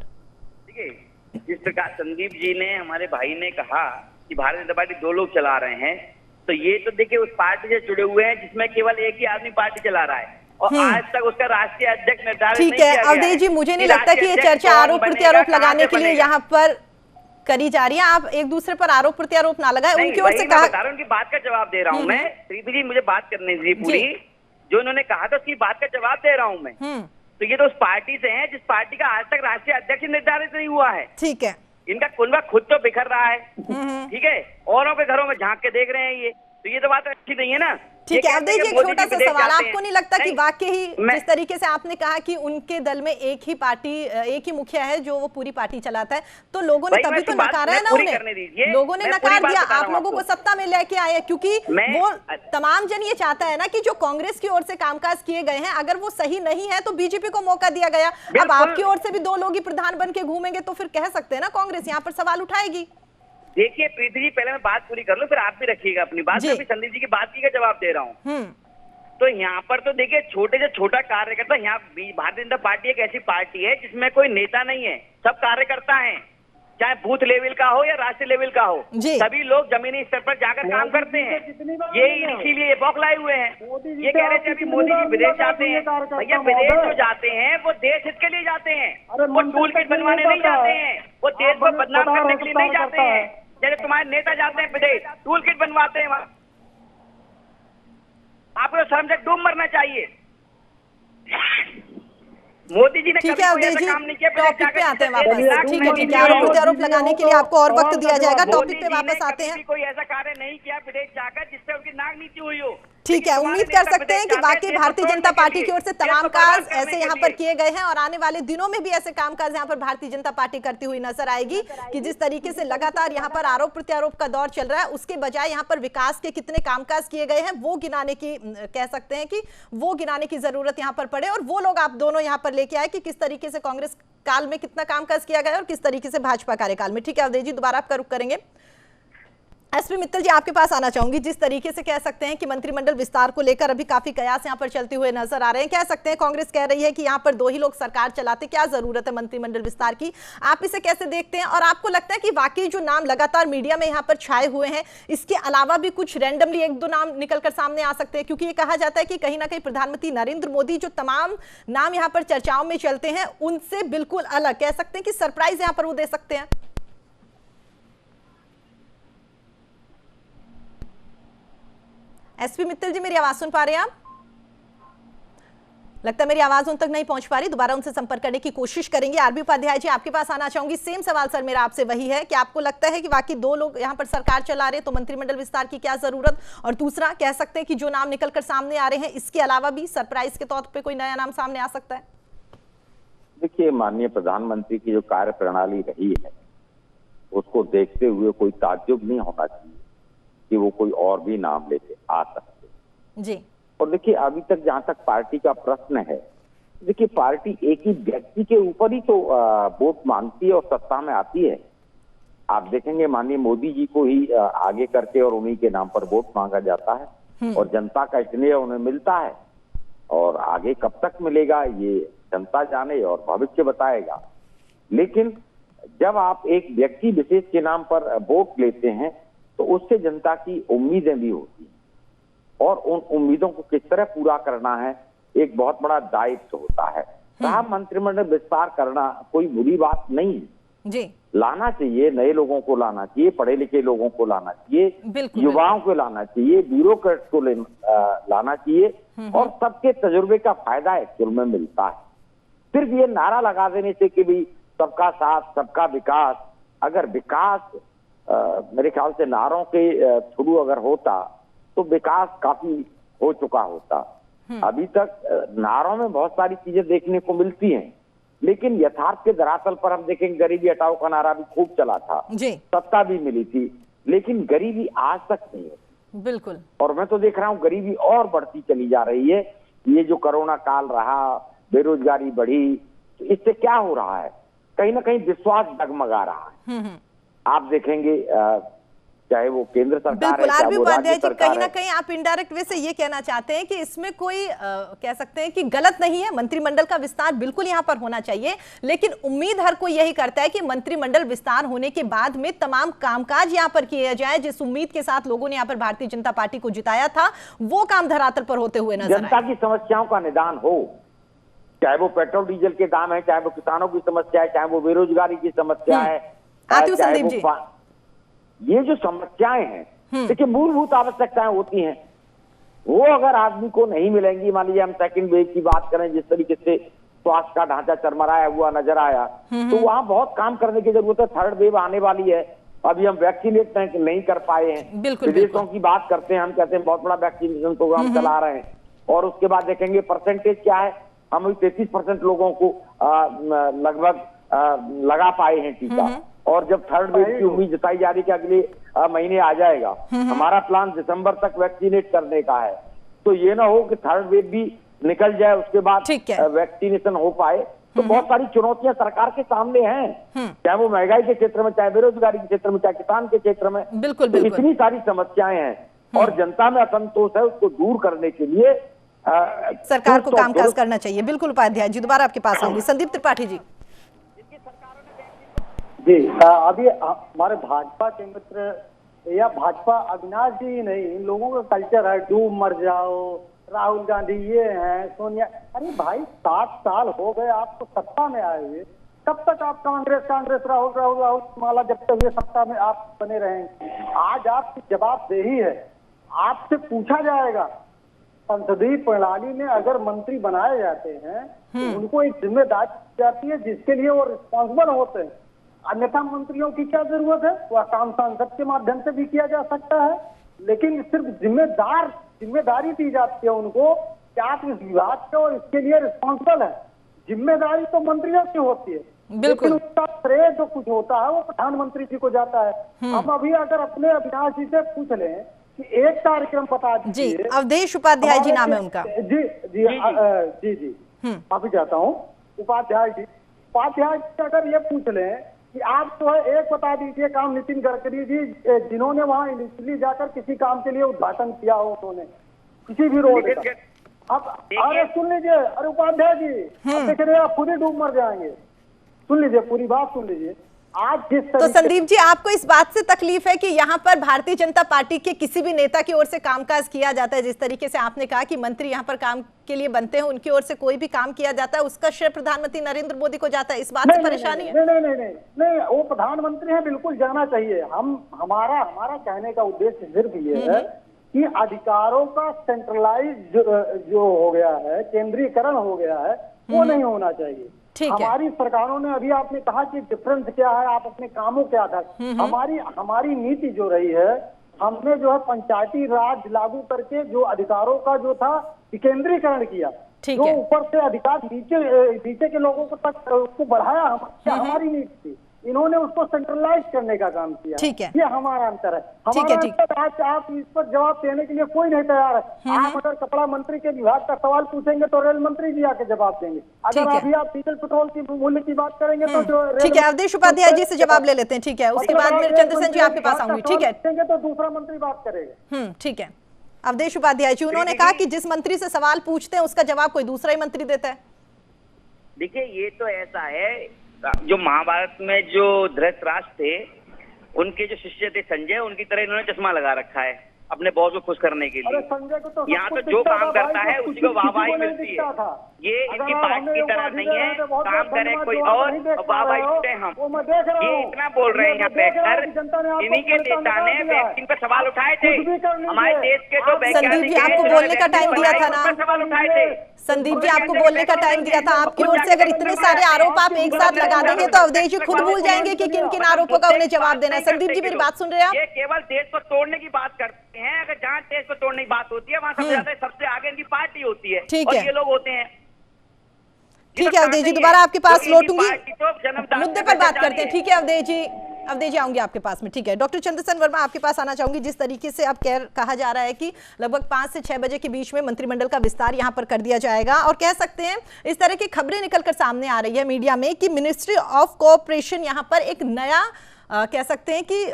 देखिए, जिस प्रकार संदीप जी ने, हमारे भाई ने कहा कि भारतीय जनता पार्टी 2 लोग चला रहे हैं, तो ये तो देखिए उस पार्टी से जुड़े हुए हैं जिसमें केवल एक ही आदमी पार्टी चला रहा है और आज तक उसका राष्ट्रीय अध्यक्ष निर्धारित नहीं किया गया है। अवधेश जी, मुझे नहीं लगता कि ये चर्चा आरोप प्रत्यारोप लगाने के लिए यहाँ पर करी जा रही है। आप एक दूसरे पर आरोप प्रत्यारोप ना लगाए। उनकी ओर से कहा, बता रहा हूं, उनकी बात का जवाब दे रहा हूं मैं। प्रीति जी, मुझे बात करने दीजिए पूरी। जो उन्होंने कहा था उसकी बात का जवाब दे रहा हूं मैं। तो ये तो उस पार्टी से है जिस पार्टी का आज तक राष्ट्रीय अध्यक्ष निर्धारित नहीं हुआ है। ठीक है, इनका कुनबा खुद तो बिखर रहा है, ठीक है, औरों के घरों में झांक के देख रहे हैं ये, तो ये तो बात अच्छी नहीं है ना। ठीक है, अब देखिए एक छोटा सा सवाल, आपको नहीं लगता कि वाकई ही जिस तरीके से आपने कहा कि उनके दल में एक ही पार्टी, एक ही मुखिया है जो वो पूरी पार्टी चलाता है, तो लोगों ने तभी तो नकारा है ना उन्हें, लोगों ने नकार दिया, आप लोगों को सत्ता में लेके आए, क्योंकि वो तमाम जन ये चाहता है ना कि जो कांग्रेस की ओर से कामकाज किए गए हैं, अगर वो सही नहीं है तो बीजेपी को मौका दिया गया। अब आपकी ओर से भी 2 लोग ही प्रधान बन के घूमेंगे, तो फिर कह सकते हैं ना कांग्रेस यहाँ पर सवाल उठाएगी। देखिए प्रीति जी, पहले मैं बात पूरी कर लूं, फिर आप भी रखिएगा अपनी बात। मैं संदीप जी की बात की का जवाब दे रहा हूँ। तो यहाँ पर तो देखिए, छोटे से छोटा कार्यकर्ता, यहाँ भारतीय जनता पार्टी एक ऐसी पार्टी है जिसमें कोई नेता नहीं है, सब कार्यकर्ता हैं, चाहे बूथ लेवल का हो या राष्ट्रीय लेवल का हो, सभी लोग जमीनी स्तर पर जाकर काम करते हैं। ये इसीलिए ये बौखलाए हुए हैं। ये कह रहे थे अभी मोदी जी विदेश जाते हैं। भैया, विदेश जो जाते हैं वो देश हित के लिए जाते हैं, वो टूल किट बनवाने नहीं जाते हैं, वो देश को बदनाम करने के लिए नहीं जाते हैं। जैसे तुम्हारे नेता जाते हैं विदेश, टूल किट बनवाते हैं वहां। आपको शर्म से डूब मरना चाहिए। मोदी जी ने कभी कोई ऐसा काम नहीं किया। टॉपिक पे आते हैं वापस। ठीक है, ठीक है, आरोप प्रत्यारोप लगाने के लिए आपको और वक्त दिया जाएगा। टॉपिक पे वापस आते हैं। कोई ऐसा कार्य नहीं किया विदेश जाकर जिससे उनकी नाक नीची हुई हो। ठीक है, उम्मीद कर सकते हैं कि बाकी भारतीय जनता पार्टी की ओर से तमाम काज ऐसे यहाँ पर किए गए हैं और आने वाले दिनों में भी ऐसे कामकाज यहाँ पर भारतीय जनता पार्टी करती हुई नजर आएगी कि जिस तरीके से लगातार यहाँ पर आरोप प्रत्यारोप का दौर चल रहा है, उसके बजाय यहाँ पर विकास के कितने कामकाज किए गए हैं वो गिनाने की, कह सकते हैं कि वो गिनाने की जरूरत यहाँ पर पड़े। और वो लोग आप दोनों यहाँ पर लेके आए कि किस तरीके से कांग्रेस काल में कितना कामकाज किया गया और किस तरीके से भाजपा कार्यकाल में। ठीक है अवधेश जी, दोबारा आपका रुख करेंगे। एसपी मित्तल जी, आपके पास आना चाहूंगी। जिस तरीके से कह सकते हैं कि मंत्रिमंडल विस्तार को लेकर अभी काफी कयास यहाँ पर चलते हुए नजर आ रहे हैं, कह सकते हैं कांग्रेस कह रही है कि यहाँ पर 2 ही लोग सरकार चलाते, क्या जरूरत है मंत्रिमंडल विस्तार की? आप इसे कैसे देखते हैं और आपको लगता है कि वाकई जो नाम लगातार मीडिया में यहाँ पर छाए हुए हैं, इसके अलावा भी कुछ रैंडमली 1-2 नाम निकलकर सामने आ सकते हैं? क्योंकि ये कहा जाता है कि कहीं ना कहीं प्रधानमंत्री नरेंद्र मोदी जो तमाम नाम यहाँ पर चर्चाओं में चलते हैं उनसे बिल्कुल अलग, कह सकते हैं कि सरप्राइज यहाँ पर वो दे सकते हैं। एसपी मित्तल जी, मेरी आवाज सुन पा रहे हैं आप? लगता है मेरी आवाज उन तक नहीं पहुंच पा रही, दोबारा उनसे संपर्क करने की कोशिश करेंगे। आरबी उपाध्याय जी, आपके पास आना चाहूंगी। सेम सवाल सर मेरा आपसे वही है कि आपको लगता है कि वाकई दो लोग यहां पर सरकार चला रहे हैं, तो मंत्रिमंडल विस्तार की क्या जरूरत? और दूसरा, कह सकते हैं कि जो नाम निकलकर सामने आ रहे हैं, इसके अलावा भी सरप्राइज के तौर पर कोई नया नाम सामने आ सकता है? देखिए, माननीय प्रधानमंत्री की जो कार्य प्रणाली रही है, उसको देखते हुए कोई ताज्जुब नहीं होना चाहिए कि वो कोई और भी नाम लेके आ सकते जी। और देखिए, अभी तक जहां तक पार्टी का प्रश्न है, देखिए पार्टी एक ही व्यक्ति के ऊपर ही तो वोट मांगती है और सत्ता में आती है। आप देखेंगे माननीय मोदी जी को ही आगे करके और उन्हीं के नाम पर वोट मांगा जाता है और जनता का स्नेह उन्हें मिलता है। और आगे कब तक मिलेगा ये जनता जाने और भविष्य बताएगा। लेकिन जब आप एक व्यक्ति विशेष के नाम पर वोट लेते हैं तो उससे जनता की उम्मीदें भी होती हैं और उन उम्मीदों को किस तरह पूरा करना है एक बहुत बड़ा दायित्व होता है। कहा मंत्रिमंडल विस्तार करना कोई बुरी बात नहीं है जी। लाना चाहिए, नए लोगों को लाना चाहिए, पढ़े लिखे लोगों को लाना चाहिए, युवाओं को लाना चाहिए, ब्यूरोक्रेट्स को लाना चाहिए और सबके तजुर्बे का फायदा एक्चुअल में मिलता है। सिर्फ ये नारा लगा देने से कि भाई सबका साथ सबका विकास, अगर विकास मेरे ख्याल से नारों के थ्रू अगर होता तो विकास काफी हो चुका होता। अभी तक नारों में बहुत सारी चीजें देखने को मिलती हैं, लेकिन यथार्थ के धरातल पर हम देखेंगे गरीबी हटाओ का नारा भी खूब चला था, सत्ता भी मिली थी, लेकिन गरीबी आज तक नहीं है। बिल्कुल। और मैं तो देख रहा हूँ गरीबी और बढ़ती चली जा रही है। ये जो कोरोना काल रहा, बेरोजगारी बढ़ी, तो इससे क्या हो रहा है? कहीं ना कहीं विश्वास डगमगा रहा है। आप देखेंगे चाहे वो केंद्र सरकार है, चाहे वो राज्य सरकार कहीं ना कहीं आप इनडायरेक्ट वे से ये कहना चाहते हैं कि इसमें कोई कह सकते हैं कि गलत नहीं है, मंत्रिमंडल का विस्तार बिल्कुल यहाँ पर होना चाहिए, लेकिन उम्मीद हर कोई यही करता है कि मंत्रिमंडल विस्तार होने के बाद में तमाम कामकाज यहाँ पर किए जाए, जिस उम्मीद के साथ लोगों ने यहाँ पर भारतीय जनता पार्टी को जिताया था, वो काम धरातल पर होते हुए नजर आए। जनता की समस्याओं का निदान हो, चाहे वो पेट्रोल डीजल के दाम है, चाहे वो किसानों की समस्या है, चाहे वो बेरोजगारी की समस्या है, संदीप जी, ये जो समस्याएं हैं, देखिए मूलभूत आवश्यकताएं होती हैं, वो अगर आदमी को नहीं मिलेंगी, मान लीजिए हम सेकंड वेव की बात करें, जिस तरीके से स्वास्थ्य का ढांचा चरमराया हुआ नजर आया, तो वहां बहुत काम करने की जरूरत है। थर्ड वेव आने वाली है, अभी हम वैक्सीनेट नहीं कर पाए हैं। विदेशों की बात करते हैं, हम कहते हैं बहुत बड़ा वैक्सीनेशन प्रोग्राम चला रहे हैं, और उसके बाद देखेंगे परसेंटेज क्या है, हम 33% लोगों को लगभग लगा पाए हैं टीका, और जब थर्ड वेव की उम्मीद जताई जा रही है कि अगले महीने आ जाएगा, हमारा प्लान दिसंबर तक वैक्सीनेट करने का है। तो ये ना हो कि थर्ड वेव भी निकल जाए, उसके बाद वैक्सीनेशन हो पाए। तो बहुत सारी चुनौतियां सरकार के सामने हैं, चाहे वो महंगाई के क्षेत्र में, चाहे बेरोजगारी के क्षेत्र में, चाहे किसान के क्षेत्र में। बिल्कुल, तो इतनी सारी समस्याएं हैं और जनता में असंतोष है, उसको दूर करने के लिए सरकार को कामकाज करना चाहिए। बिल्कुल उपाध्याय जी, दोबारा आपके पास आऊंगी। संदीप त्रिपाठी जी। जी, अभी हमारे भाजपा के मित्र या भाजपा अविनाश जी ही नहीं, इन लोगों का कल्चर है डूब मर जाओ, राहुल गांधी ये हैं, सोनिया। अरे भाई 60 साल हो गए आपको सत्ता में आए हुए, कब तक आप कांग्रेस राहुल माला जब तक ये सत्ता में आप बने रहेंगे? आज आपकी जवाबदेही है, आपसे पूछा जाएगा। संसदीय प्रणाली में अगर मंत्री बनाए जाते हैं तो उनको एक जिम्मेदारी दी जाती है जिसके लिए वो रिस्पॉन्सिबल होते हैं। अन्यथा मंत्रियों की क्या जरूरत है? वह काम सांसद के माध्यम से भी किया जा सकता है, लेकिन सिर्फ जिम्मेदारी दी जाती है उनको कि आप इस विभाग के और इसके लिए रिस्पॉन्सिबल है। जिम्मेदारी तो मंत्रियों की होती है, लेकिन उसका श्रेय जो कुछ होता है वो प्रधानमंत्री जी को जाता है। हम अभी अगर अपने अविनाश जी से पूछ लें कि एक कार्यक्रम बता दीजिए। जी, अवधेश उपाध्याय जी नाम है उनका। जी माफी चाहता हूँ, उपाध्याय जी अगर ये पूछ लें कि आप जो है एक बता दीजिए काम नितिन गडकरी जी जिन्होंने वहां इनिशियली जाकर किसी काम के लिए उद्घाटन किया हो, उन्होंने किसी भी रोड का। अब अरे सुन लीजिए, अरे उपाध्याय जी आप देख रहे हैं आप खुद ही डूब मर जाएंगे। सुन लीजिए, पूरी बात सुन लीजिए। आज जिस तो संदीप जी, आपको इस बात से तकलीफ है कि यहाँ पर भारतीय जनता पार्टी के किसी भी नेता की ओर से कामकाज किया जाता है, जिस तरीके से आपने कहा कि मंत्री यहाँ पर काम के लिए बनते हैं, उनकी ओर से कोई भी काम किया जाता है उसका श्रेय प्रधानमंत्री नरेंद्र मोदी को जाता है, इस बात से परेशानी है? नहीं, वो प्रधानमंत्री है, बिल्कुल जाना चाहिए। हमारा कहने का उद्देश्य सिर्फ ये है कि अधिकारों का सेंट्रलाइज जो हो गया है, केंद्रीकरण हो गया है, वो नहीं होना चाहिए। हमारी सरकारों ने, अभी आपने कहा कि डिफरेंस क्या है, आप अपने कामों के आधार, हमारी नीति जो रही है, हमने जो है पंचायती राज लागू करके जो अधिकारों का जो था विकेंद्रीकरण किया, जो ऊपर से अधिकार नीचे के लोगों को तक उसको बढ़ाया, हमारी नीति थी। इन्होंने उसको सेंट्रलाइज करने का काम किया। ठीक है, ये हमारा अंतर है। हमारा अंतर आज आप इस पर जवाब देने के लिए कोई नहीं तैयार है। आप अगर कपड़ा मंत्री के विभाग का सवाल पूछेंगे तो रेल मंत्री जी आके जवाब देंगे। अगर अभी आप डीजल पेट्रोल की मूल्य की बात करेंगे तो जो ठीक है, अवधेश उपाध्याय जी से जवाब ले लेते हैं। ठीक है, उसके बाद में चंद्रसेन जी आपके पास आऊंगी। ठीक है, तो दूसरा मंत्री बात करेगा। ठीक है, अवधेश उपाध्याय जी, उन्होंने कहा कि जिस मंत्री से सवाल पूछते हैं उसका जवाब कोई दूसरा ही मंत्री देता है। देखिए, ये तो ऐसा है, जो महाभारत में जो धृतराष्ट्र थे, उनके जो शिष्य थे संजय, उनकी तरह इन्होंने चश्मा लगा रखा है अपने बॉस को खुश करने के लिए। यहाँ तो जो काम करता है उसी को वाहवाही मिलती है। ये इनकी पार्टी की तरह नहीं है, काम करे कोई और वाहवाही मिलते हम। ये इतना बोल रहे हैं यहाँ बैठकर, इन्हीं के नेता ने वैक्सीन पर सवाल उठाए थे। हमारे देश के जो संदीप जी, आपको बोलने का टाइम दिया था ना, सवाल उठाए थे। संदीप जी, आपको बोलने का टाइम दिया था। आपकी ओर से अगर इतने सारे आरोप आप एक साथ लगा देंगे तो अवधेश जी खुद भूल जाएंगे कि किन किन आरोपों का उन्हें जवाब देना है। संदीप जी, मेरी बात सुन रहे हैं आप? ये केवल देश को तोड़ने की बात करते हैं। अगर जहाँ देश को तोड़ने की बात होती है, वहाँ सबसे आगे इनकी पार्टी होती है। ठीक है, ये लोग होते हैं। ठीक है अवधेश जी, दोबारा आपके पास लौटूंगी, मुद्दे पर बात करते हैं। ठीक है अवधेश जी, अवधेश जी आऊंगी आपके पास में। ठीक है, डॉक्टर चंद्रसेन वर्मा, आपके पास आना चाहूंगी। जिस तरीके से अब कहा जा रहा है कि लगभग 5 से 6 बजे के बीच में मंत्रिमंडल का विस्तार यहां पर कर दिया जाएगा, और कह सकते हैं इस तरह की खबरें निकलकर सामने आ रही है मीडिया में कि मिनिस्ट्री ऑफ कोऑपरेशन यहां पर एक नया कह सकते हैं कि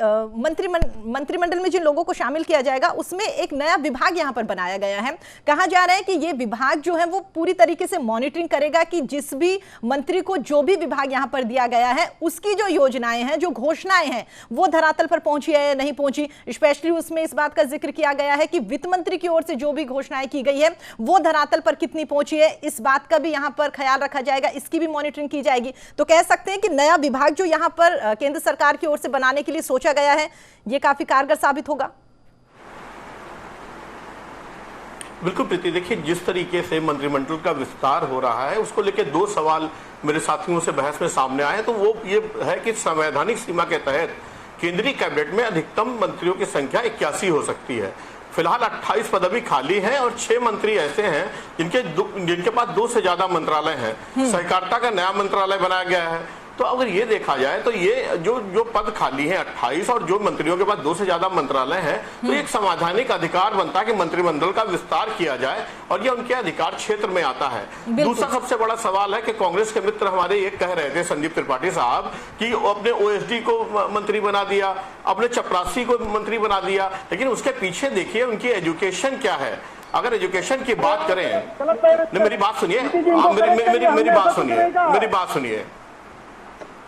मंत्रिमंडल में जिन लोगों को शामिल किया जाएगा उसमें एक नया विभाग यहां पर बनाया गया है। कहा जा रहा है कि यह विभाग जो है वो पूरी तरीके से मॉनिटरिंग करेगा कि जिस भी मंत्री को जो भी विभाग यहां पर दिया गया है उसकी जो योजनाएं हैं, जो घोषणाएं हैं, वो धरातल पर पहुंची है या नहीं पहुंची। स्पेशली उसमें इस बात का जिक्र किया गया है कि वित्त मंत्री की ओर से जो भी घोषणाएं की गई है वो धरातल पर कितनी पहुंची है, इस बात का भी यहां पर ख्याल रखा जाएगा, इसकी भी मॉनिटरिंग की जाएगी। तो कह सकते हैं कि नया विभाग जो यहां पर केंद्र सरकार की ओर से बनाने के लिए सोचा गया है, यह काफी कारगर साबित होगा। बिल्कुल प्रीति, देखिए जिस तरीके से मंत्रिमंडल का विस्तार हो रहा है उसको लेकर 2 सवाल मेरे साथियों से बहस में सामने आए। तो वो ये है कि संवैधानिक सीमा के तहत केंद्रीय कैबिनेट में अधिकतम मंत्रियों की संख्या 81 हो सकती है। फिलहाल 28 पद अभी खाली हैं और 6 मंत्री ऐसे हैं जिनके पास 2 से ज्यादा मंत्रालय हैं। सहकारिता का नया मंत्रालय बनाया गया है। तो अगर ये देखा जाए तो ये जो पद खाली हैं 28 और जो मंत्रियों के पास 2 से ज्यादा मंत्रालय हैं, तो एक संवैधानिक अधिकार बनता है कि मंत्रिमंडल का विस्तार किया जाए और ये उनके अधिकार क्षेत्र में आता है। दूसरा सबसे बड़ा सवाल है कि कांग्रेस के मित्र हमारे ये कह रहे थे, संदीप त्रिपाठी साहब, कि अपने ओएसडी को मंत्री बना दिया, अपने चपरासी को मंत्री बना दिया, लेकिन उसके पीछे देखिए उनकी एजुकेशन क्या है। अगर एजुकेशन की बात करें, मेरी बात सुनिए, मेरी बात सुनिए।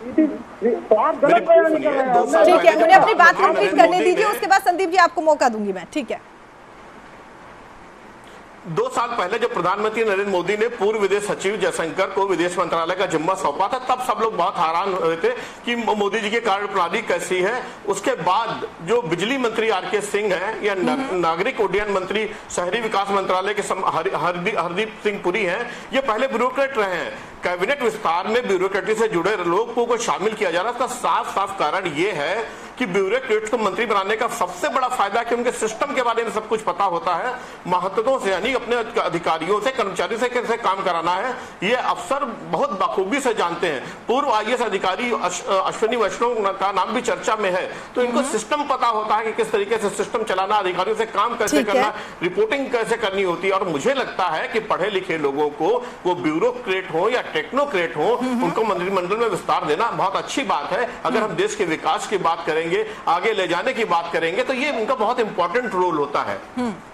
ठीक है, मुझे अपनी बात कंप्लीट करने दीजिए, उसके बाद संदीप जी आपको मौका दूंगी मैं। ठीक है, 2 साल पहले जब प्रधानमंत्री नरेंद्र मोदी ने पूर्व विदेश सचिव जयशंकर को विदेश मंत्रालय का जिम्मा सौंपा था, तब सब लोग बहुत हैरान हो रहे थे कि मोदी जी की कार्यप्रणाली कैसी है। उसके बाद जो बिजली मंत्री आरके सिंह हैं या नागरिक उड्डयन मंत्री शहरी विकास मंत्रालय के हरदीप सिंह पुरी हैं, ये पहले ब्यूरोक्रेट रहे हैं। कैबिनेट विस्तार में ब्यूरोक्रेसी से जुड़े लोगों को शामिल किया जा रहा है। उसका साफ साफ कारण ये है कि ब्यूरोक्रेट्स को मंत्री बनाने का सबसे बड़ा फायदा कि उनके सिस्टम के बारे में सब कुछ पता होता है, महत्वों से यानी अपने अधिकारियों से, कर्मचारियों से कैसे काम कराना है, ये अफसर बहुत बखूबी से जानते हैं। पूर्व आईएएस अधिकारी अश्विनी वैष्णव का नाम भी चर्चा में है, तो इनको सिस्टम पता होता है कि किस तरीके से सिस्टम चलाना, अधिकारियों से काम कैसे करना, रिपोर्टिंग कैसे करनी होती है। और मुझे लगता है कि पढ़े लिखे लोगों को, वो ब्यूरोक्रेट हो या टेक्नोक्रेट हो, उनको मंत्रिमंडल में विस्तार देना बहुत अच्छी बात है। अगर हम देश के विकास की बात करेंगे, आगे ले जाने की बात करेंगे, तो ये उनका बहुत इंपॉर्टेंट रोल होता है।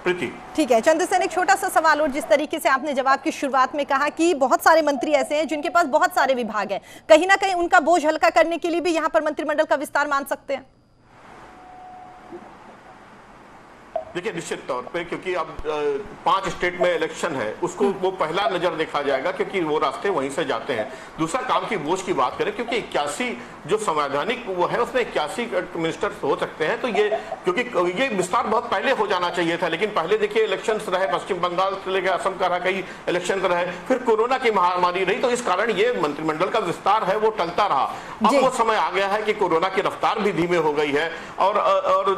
प्रीति, ठीक है चंद्रसेन, एक छोटा सा सवाल, और जिस तरीके से आपने जवाब की शुरुआत में कहा कि बहुत सारे मंत्री ऐसे हैं जिनके पास बहुत सारे विभाग हैं, कहीं ना कहीं उनका बोझ हल्का करने के लिए भी यहाँ पर मंत्रिमंडल का विस्तार मान सकते हैं? देखिए निश्चित तौर पे, क्योंकि अब 5 स्टेट में इलेक्शन है, उसको वो पहला नजर देखा जाएगा क्योंकि वो रास्ते वहीं से जाते हैं। दूसरा, काम की बोझ की बात करें, क्योंकि 81 जो संवैधानिक वो है उसमें 81 मिनिस्टर हो सकते हैं, तो ये क्योंकि ये विस्तार बहुत पहले हो जाना चाहिए था, लेकिन पहले देखिए इलेक्शन रहे, पश्चिम बंगाल से लेकर असम का रहा, कई इलेक्शन रहे, फिर कोरोना की महामारी रही, तो इस कारण ये मंत्रिमंडल का विस्तार है वो टलता रहा। अब वो समय आ गया है कि कोरोना की रफ्तार भी धीमे हो गई है और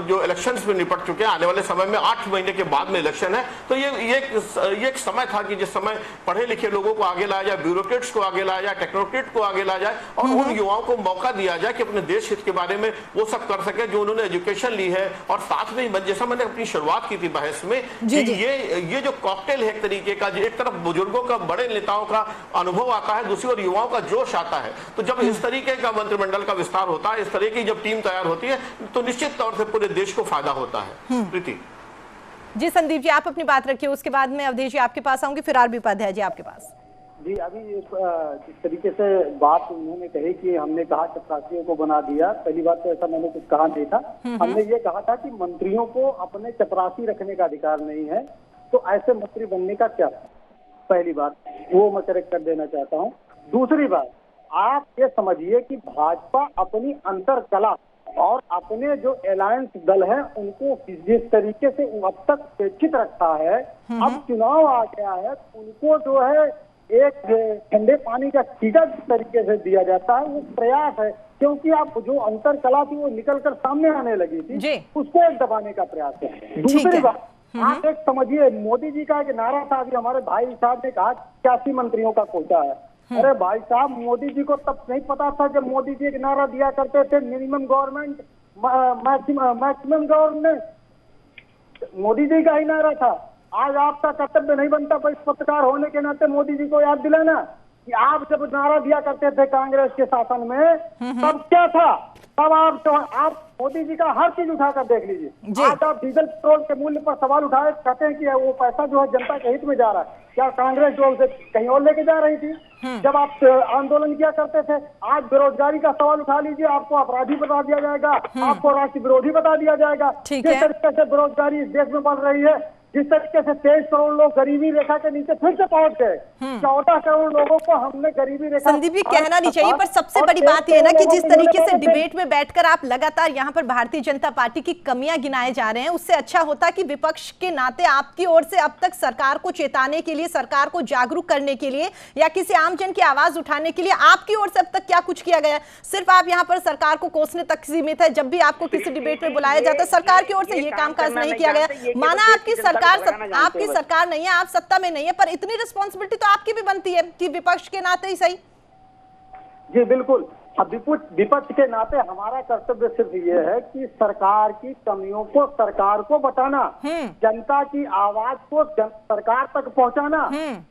जो इलेक्शन में निपट चुके हैं, आने वाले समय में 8 महीने के बाद में इलेक्शन है, तो ये एक समय था कि जिस समय पढ़े लिखे लोगों को आगे लाया जाए, ब्यूरोक्रेट्स को आगे लाया जाए, टेक्नोक्रेट को आगे लाया जाए और उन युवाओं को मौका दिया जाए कि अपने देश हित के बारे में वो सब कर सके जो उन्होंने एजुकेशन ली है। और साथ में जैसा मैंने अपनी शुरुआत की थी बहस में कि ये जो कॉकटेल है एक तरीके का, एक तरफ बुजुर्गों का, बड़े नेताओं का अनुभव आता है, दूसरी ओर युवाओं का जोश आता है, तो जब इस तरीके का मंत्रिमंडल का विस्तार होता है, इस तरह की जब टीम तैयार होती है, तो निश्चित तौर से पूरे देश को फायदा होता है। प्रीति जी, संदीप जी आप अपनी बात रखिए, उसके बाद में अवधेश जी आपके पास आऊंगी, फिर आरबी उपाध्याय जी आपके पास। जी, अभी जिस तरीके से बात उन्होंने कही कि हमने कहा चपरासियों को बना दिया, पहली बात तो ऐसा मैंने कुछ कहा नहीं था। हमने ये कहा था कि मंत्रियों को अपने चपरासी रखने का अधिकार नहीं है, तो ऐसे मंत्री बनने का क्या, पहली बात वो मैं करेक्ट कर देना चाहता हूँ। दूसरी बात, आप ये समझिए कि भाजपा अपनी अंतर कला और अपने जो अलायंस दल है उनको जिस तरीके से अब तक उपेक्षित रखा है, अब चुनाव आ गया है, उनको जो है एक ठंडे पानी का छींटा जिस तरीके से दिया जाता है वो प्रयास है, क्योंकि आप जो अंतर कला थी वो निकल कर सामने आने लगी थी, उसको एक दबाने का प्रयास है। दूसरी बात, आप एक समझिए, मोदी जी का एक नारा था, अभी हमारे भाई साहब ने कहा 81 मंत्रियों का कोटा है। अरे भाई साहब, मोदी जी को तब नहीं पता था जब मोदी जी एक नारा दिया करते थे, minimum government maximum government, Modi ji का ही नारा था। आज आपका कर्तव्य नहीं बनता पर इस पत्रकार होने के नाते मोदी जी को याद दिलाना कि आप जब नारा दिया करते थे कांग्रेस के शासन में, तब क्या था, तब आप मोदी जी का हर चीज उठाकर देख लीजिए। आज आप डीजल पेट्रोल के मूल्य पर सवाल उठाए, कहते हैं कि वो पैसा जो है जनता के हित में जा रहा है, क्या कांग्रेस जो उसे कहीं और लेके जा रही थी जब आप आंदोलन किया करते थे? आज बेरोजगारी का सवाल उठा लीजिए, आपको अपराधी बता दिया जाएगा, आपको राष्ट्र विरोधी बता दिया जाएगा। जिस तरीके से बेरोजगारी इस देश में बढ़ रही है, जिस तरीके से 23 करोड़ लोग गरीबी रेखा के नीचे फिर से पहुंच गए, 14 करोड़ लोगों को हमने गरीबी रेखा। संदीप जी, कहना नहीं चाहिए, पर सबसे बड़ी बात यह है ना कि जिस तरीके से डिबेट में बैठकर आप लगातार यहाँ पर भारतीय जनता पार्टी की कमियां गिनाए जा रहे हैं, उससे अच्छा होता कि विपक्ष के नाते आपकी ओर से अब तक सरकार को चेताने के लिए, सरकार को जागरूक करने के लिए या किसी आमजन की आवाज उठाने के लिए आपकी ओर से अब तक क्या कुछ किया गया? सिर्फ आप यहाँ पर सरकार को कोसने तक सीमित है। जब भी आपको किसी डिबेट में बुलाया जाता है, सरकार की ओर से ये कामकाज नहीं किया गया। माना आपकी सरकार नहीं है, आप सत्ता में नहीं है, पर इतनी रिस्पॉन्सिबिलिटी तो आपकी भी बनती है कि विपक्ष के नाते ही सही। जी बिल्कुल, विपक्ष के नाते हमारा कर्तव्य सिर्फ ये है कि सरकार की कमियों को सरकार को बताना, जनता की आवाज को सरकार तक पहुंचाना,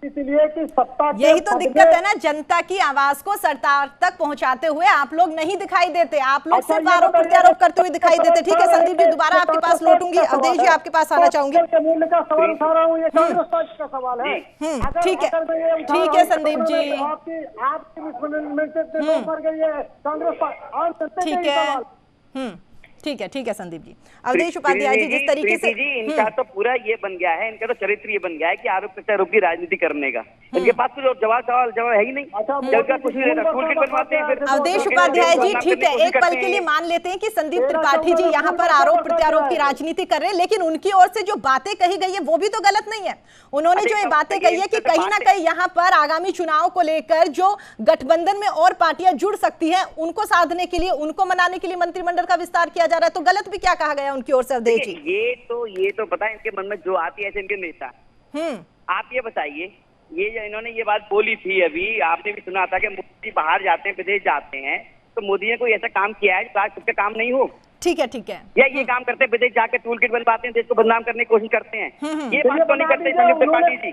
इसलिए कि सत्ता, यही तो दिक्कत है ना, जनता की आवाज को सरकार तक पहुंचाते हुए आप लोग नहीं दिखाई देते, आप लोग सिर्फ आरोप प्रत्यारोप करते हुए दिखाई देते। ठीक है संदीप जी, दोबारा आपके पास लौटूंगी, अवधेश जी आपके पास आना चाहूंगी। मूल्य का सवाल उठा रहा हूँ, ये कांग्रेस पार्टी का सवाल है। ठीक है संदीप जी, आपकी कांग्रेस, ठीक है संदीप जी। अवधेश उपाध्याय जी, जिस तरीके से इनका तो पूरा ये बन गया है, इनका तो चरित्र ये बन गया है कि आरोप प्रत्यारोप की राजनीति करने का, इनके पास तो जवाब है ही नहीं, कुछ नहीं रहता, टूल किट बनवाते हैं। अवधेश उपाध्याय जी, ठीक है, एक पल के लिए मान लेते हैं कि संदीप त्रिपाठी जी यहाँ पर आरोप प्रत्यारोप की राजनीति कर रहे हैं, लेकिन उनकी ओर से जो बातें कही गई है वो भी तो गलत नहीं है। उन्होंने जो ये बातें कही है कि कहीं ना कहीं यहाँ पर आगामी चुनाव को लेकर जो गठबंधन में और पार्टियां जुड़ सकती हैं, उनको साधने के लिए, उनको मनाने के लिए मंत्रिमंडल का विस्तार किया जा रहा है, तो गलत भी क्या कहा गया उनकी ओर से? अवधेश जी, ये तो पता है इनके मन में जो आती है ऐसे इनके नेता। आप ये बताइए, ये इन्होंने ये बात बोली थी, अभी आपने भी सुना था कि मोदी बाहर जाते हैं, विदेश जाते हैं, तो मोदी ने कोई ऐसा काम किया है जो आज सबका काम नहीं हो? ठीक है या ये काम करते हैं, विदेश जाके टूल किट बनवाते हैं, देश को बदनाम करने की कोशिश करते हैं, ये बात तो नहीं करते संदीप त्रिपाठी जी।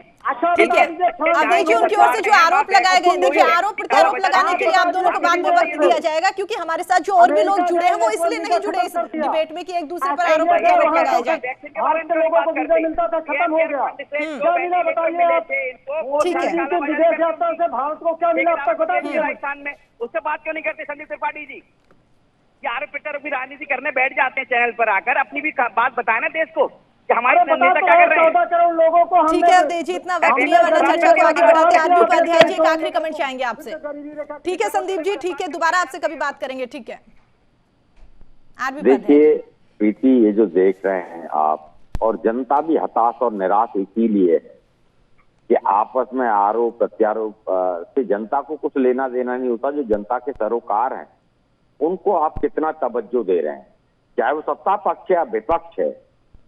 ठीक है अवधेश जी, उनकी ओर से जो आरोप लगाए गए, देखिए आरोप प्रत्यारोप लगाने के लिए आप दोनों को बाद में वक्त दिया जाएगा, क्योंकि हमारे साथ जो और भी लोग जुड़े हैं वो इसलिए नहीं जुड़े इस डिबेट में कि एक दूसरे पर आरोप प्रत्यारोप लगाया जाए। ठीक है, विदेश यात्रा से भारत को क्या मिला अब तक बताइए राजस्थान में, उससे बात क्यों नहीं करते संदीप त्रिपाठी जी? आरोप प्रत्यारोप की राजनीति करने बैठ जाते हैं चैनल पर आकर, अपनी भी बात बताए ना देश को। कि हमारे नेता क्या कर रहे हैं। 14 करोड़ लोगों को हमने, ठीक है अवधेश जी, इतना वक्त नहीं है वरना चर्चा को आगे बढ़ाते हैं। आरबी उपाध्याय जी एक आखिरी कमेंट चाहेंगे आपसे। ठीक है संदीप जी, ठीक है, दोबारा आपसे कभी बात करेंगे। ठीक है आरबी उपाध्याय। देखिए प्रीति, ये जो देख रहे हैं आप, और जनता भी हताश और निराश इसीलिए है कि आपस में आरोप प्रत्यारोप से जनता को कुछ लेना देना नहीं होता। जो जनता के सरोकार हैं उनको आप कितना तवज्जो दे रहे हैं, चाहे वो सत्ता पक्ष है या विपक्ष है,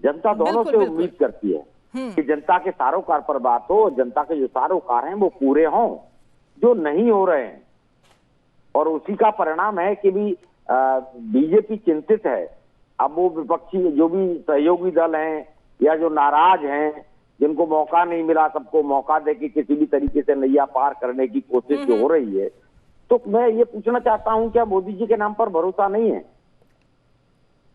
जनता दोनों से उम्मीद करती है कि जनता के सारोकार पर बात हो, जनता के जो सारोकार हैं वो पूरे हों, जो नहीं हो रहे हैं। और उसी का परिणाम है कि भी बीजेपी चिंतित है। अब वो विपक्षी जो भी सहयोगी दल हैं या जो नाराज हैं, जिनको मौका नहीं मिला, सबको मौका दे कि किसी भी तरीके से नैया पार करने की कोशिश जो हो रही है, तो मैं ये पूछना चाहता हूं, क्या मोदी जी के नाम पर भरोसा नहीं है?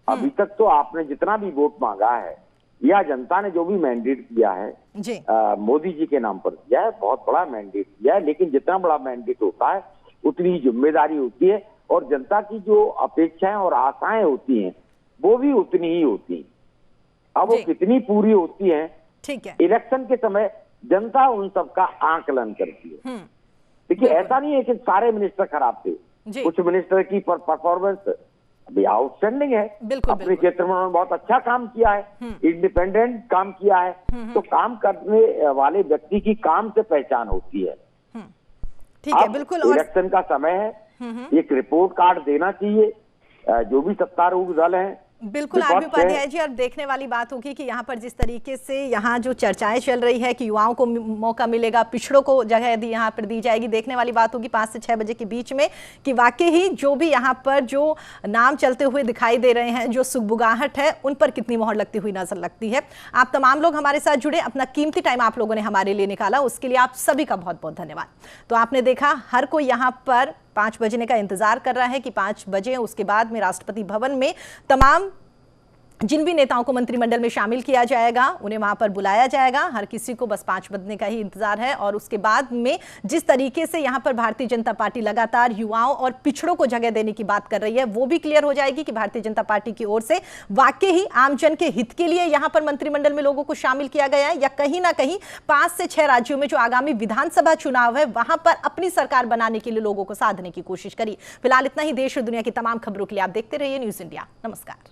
अभी तक तो आपने जितना भी वोट मांगा है या जनता ने जो भी मैंडेट दिया है मोदी जी के नाम पर दिया है, बहुत बड़ा मैंडेट दिया है, लेकिन जितना बड़ा मैंडेट होता है उतनी जिम्मेदारी होती है और जनता की जो अपेक्षाएं और आशाएं होती हैं वो भी उतनी ही होती हैं। अब वो कितनी पूरी होती हैं, ठीक है, इलेक्शन के समय जनता उन सबका आंकलन करती है। देखिए ऐसा नहीं है कि सारे मिनिस्टर खराब थे, कुछ मिनिस्टर की परफॉर्मेंस अभी आउटस्टैंडिंग है, अपने क्षेत्र में उन्होंने बहुत अच्छा काम किया है, इंडिपेंडेंट काम किया है। तो काम करने वाले व्यक्ति की काम से पहचान होती है। ठीक है, बिल्कुल। इलेक्शन का समय है, एक रिपोर्ट कार्ड देना चाहिए जो भी सत्तारूढ़ दल है। बिल्कुल आरबी उपाध्याय जी, और देखने वाली बात होगी कि यहाँ पर जिस तरीके से यहाँ जो चर्चाएं चल रही है कि युवाओं को मौका मिलेगा, पिछड़ों को जगह दी यहाँ पर दी जाएगी, देखने वाली बात होगी 5 से 6 बजे के बीच में कि वाकई ही जो भी यहाँ पर जो नाम चलते हुए दिखाई दे रहे हैं, जो सुगबुगाहट है, उन पर कितनी मोहर लगती हुई नजर लगती है। आप तमाम लोग हमारे साथ जुड़े, अपना कीमती टाइम आप लोगों ने हमारे लिए निकाला, उसके लिए आप सभी का बहुत बहुत धन्यवाद। तो आपने देखा हर कोई यहाँ पर 5 बजने का इंतजार कर रहा है कि 5 बजे उसके बाद में राष्ट्रपति भवन में तमाम जिन भी नेताओं को मंत्रिमंडल में शामिल किया जाएगा उन्हें वहां पर बुलाया जाएगा। हर किसी को बस 5 बजने का ही इंतजार है। और उसके बाद में जिस तरीके से यहां पर भारतीय जनता पार्टी लगातार युवाओं और पिछड़ों को जगह देने की बात कर रही है, वो भी क्लियर हो जाएगी कि भारतीय जनता पार्टी की ओर से वाकई ही आमजन के हित के लिए यहां पर मंत्रिमंडल में लोगों को शामिल किया गया है, या कहीं ना कहीं 5 से 6 राज्यों में जो आगामी विधानसभा चुनाव है वहां पर अपनी सरकार बनाने के लिए लोगों को साधने की कोशिश करी। फिलहाल इतना ही। देश और दुनिया की तमाम खबरों के लिए आप देखते रहिए न्यूज़ इंडिया। नमस्कार।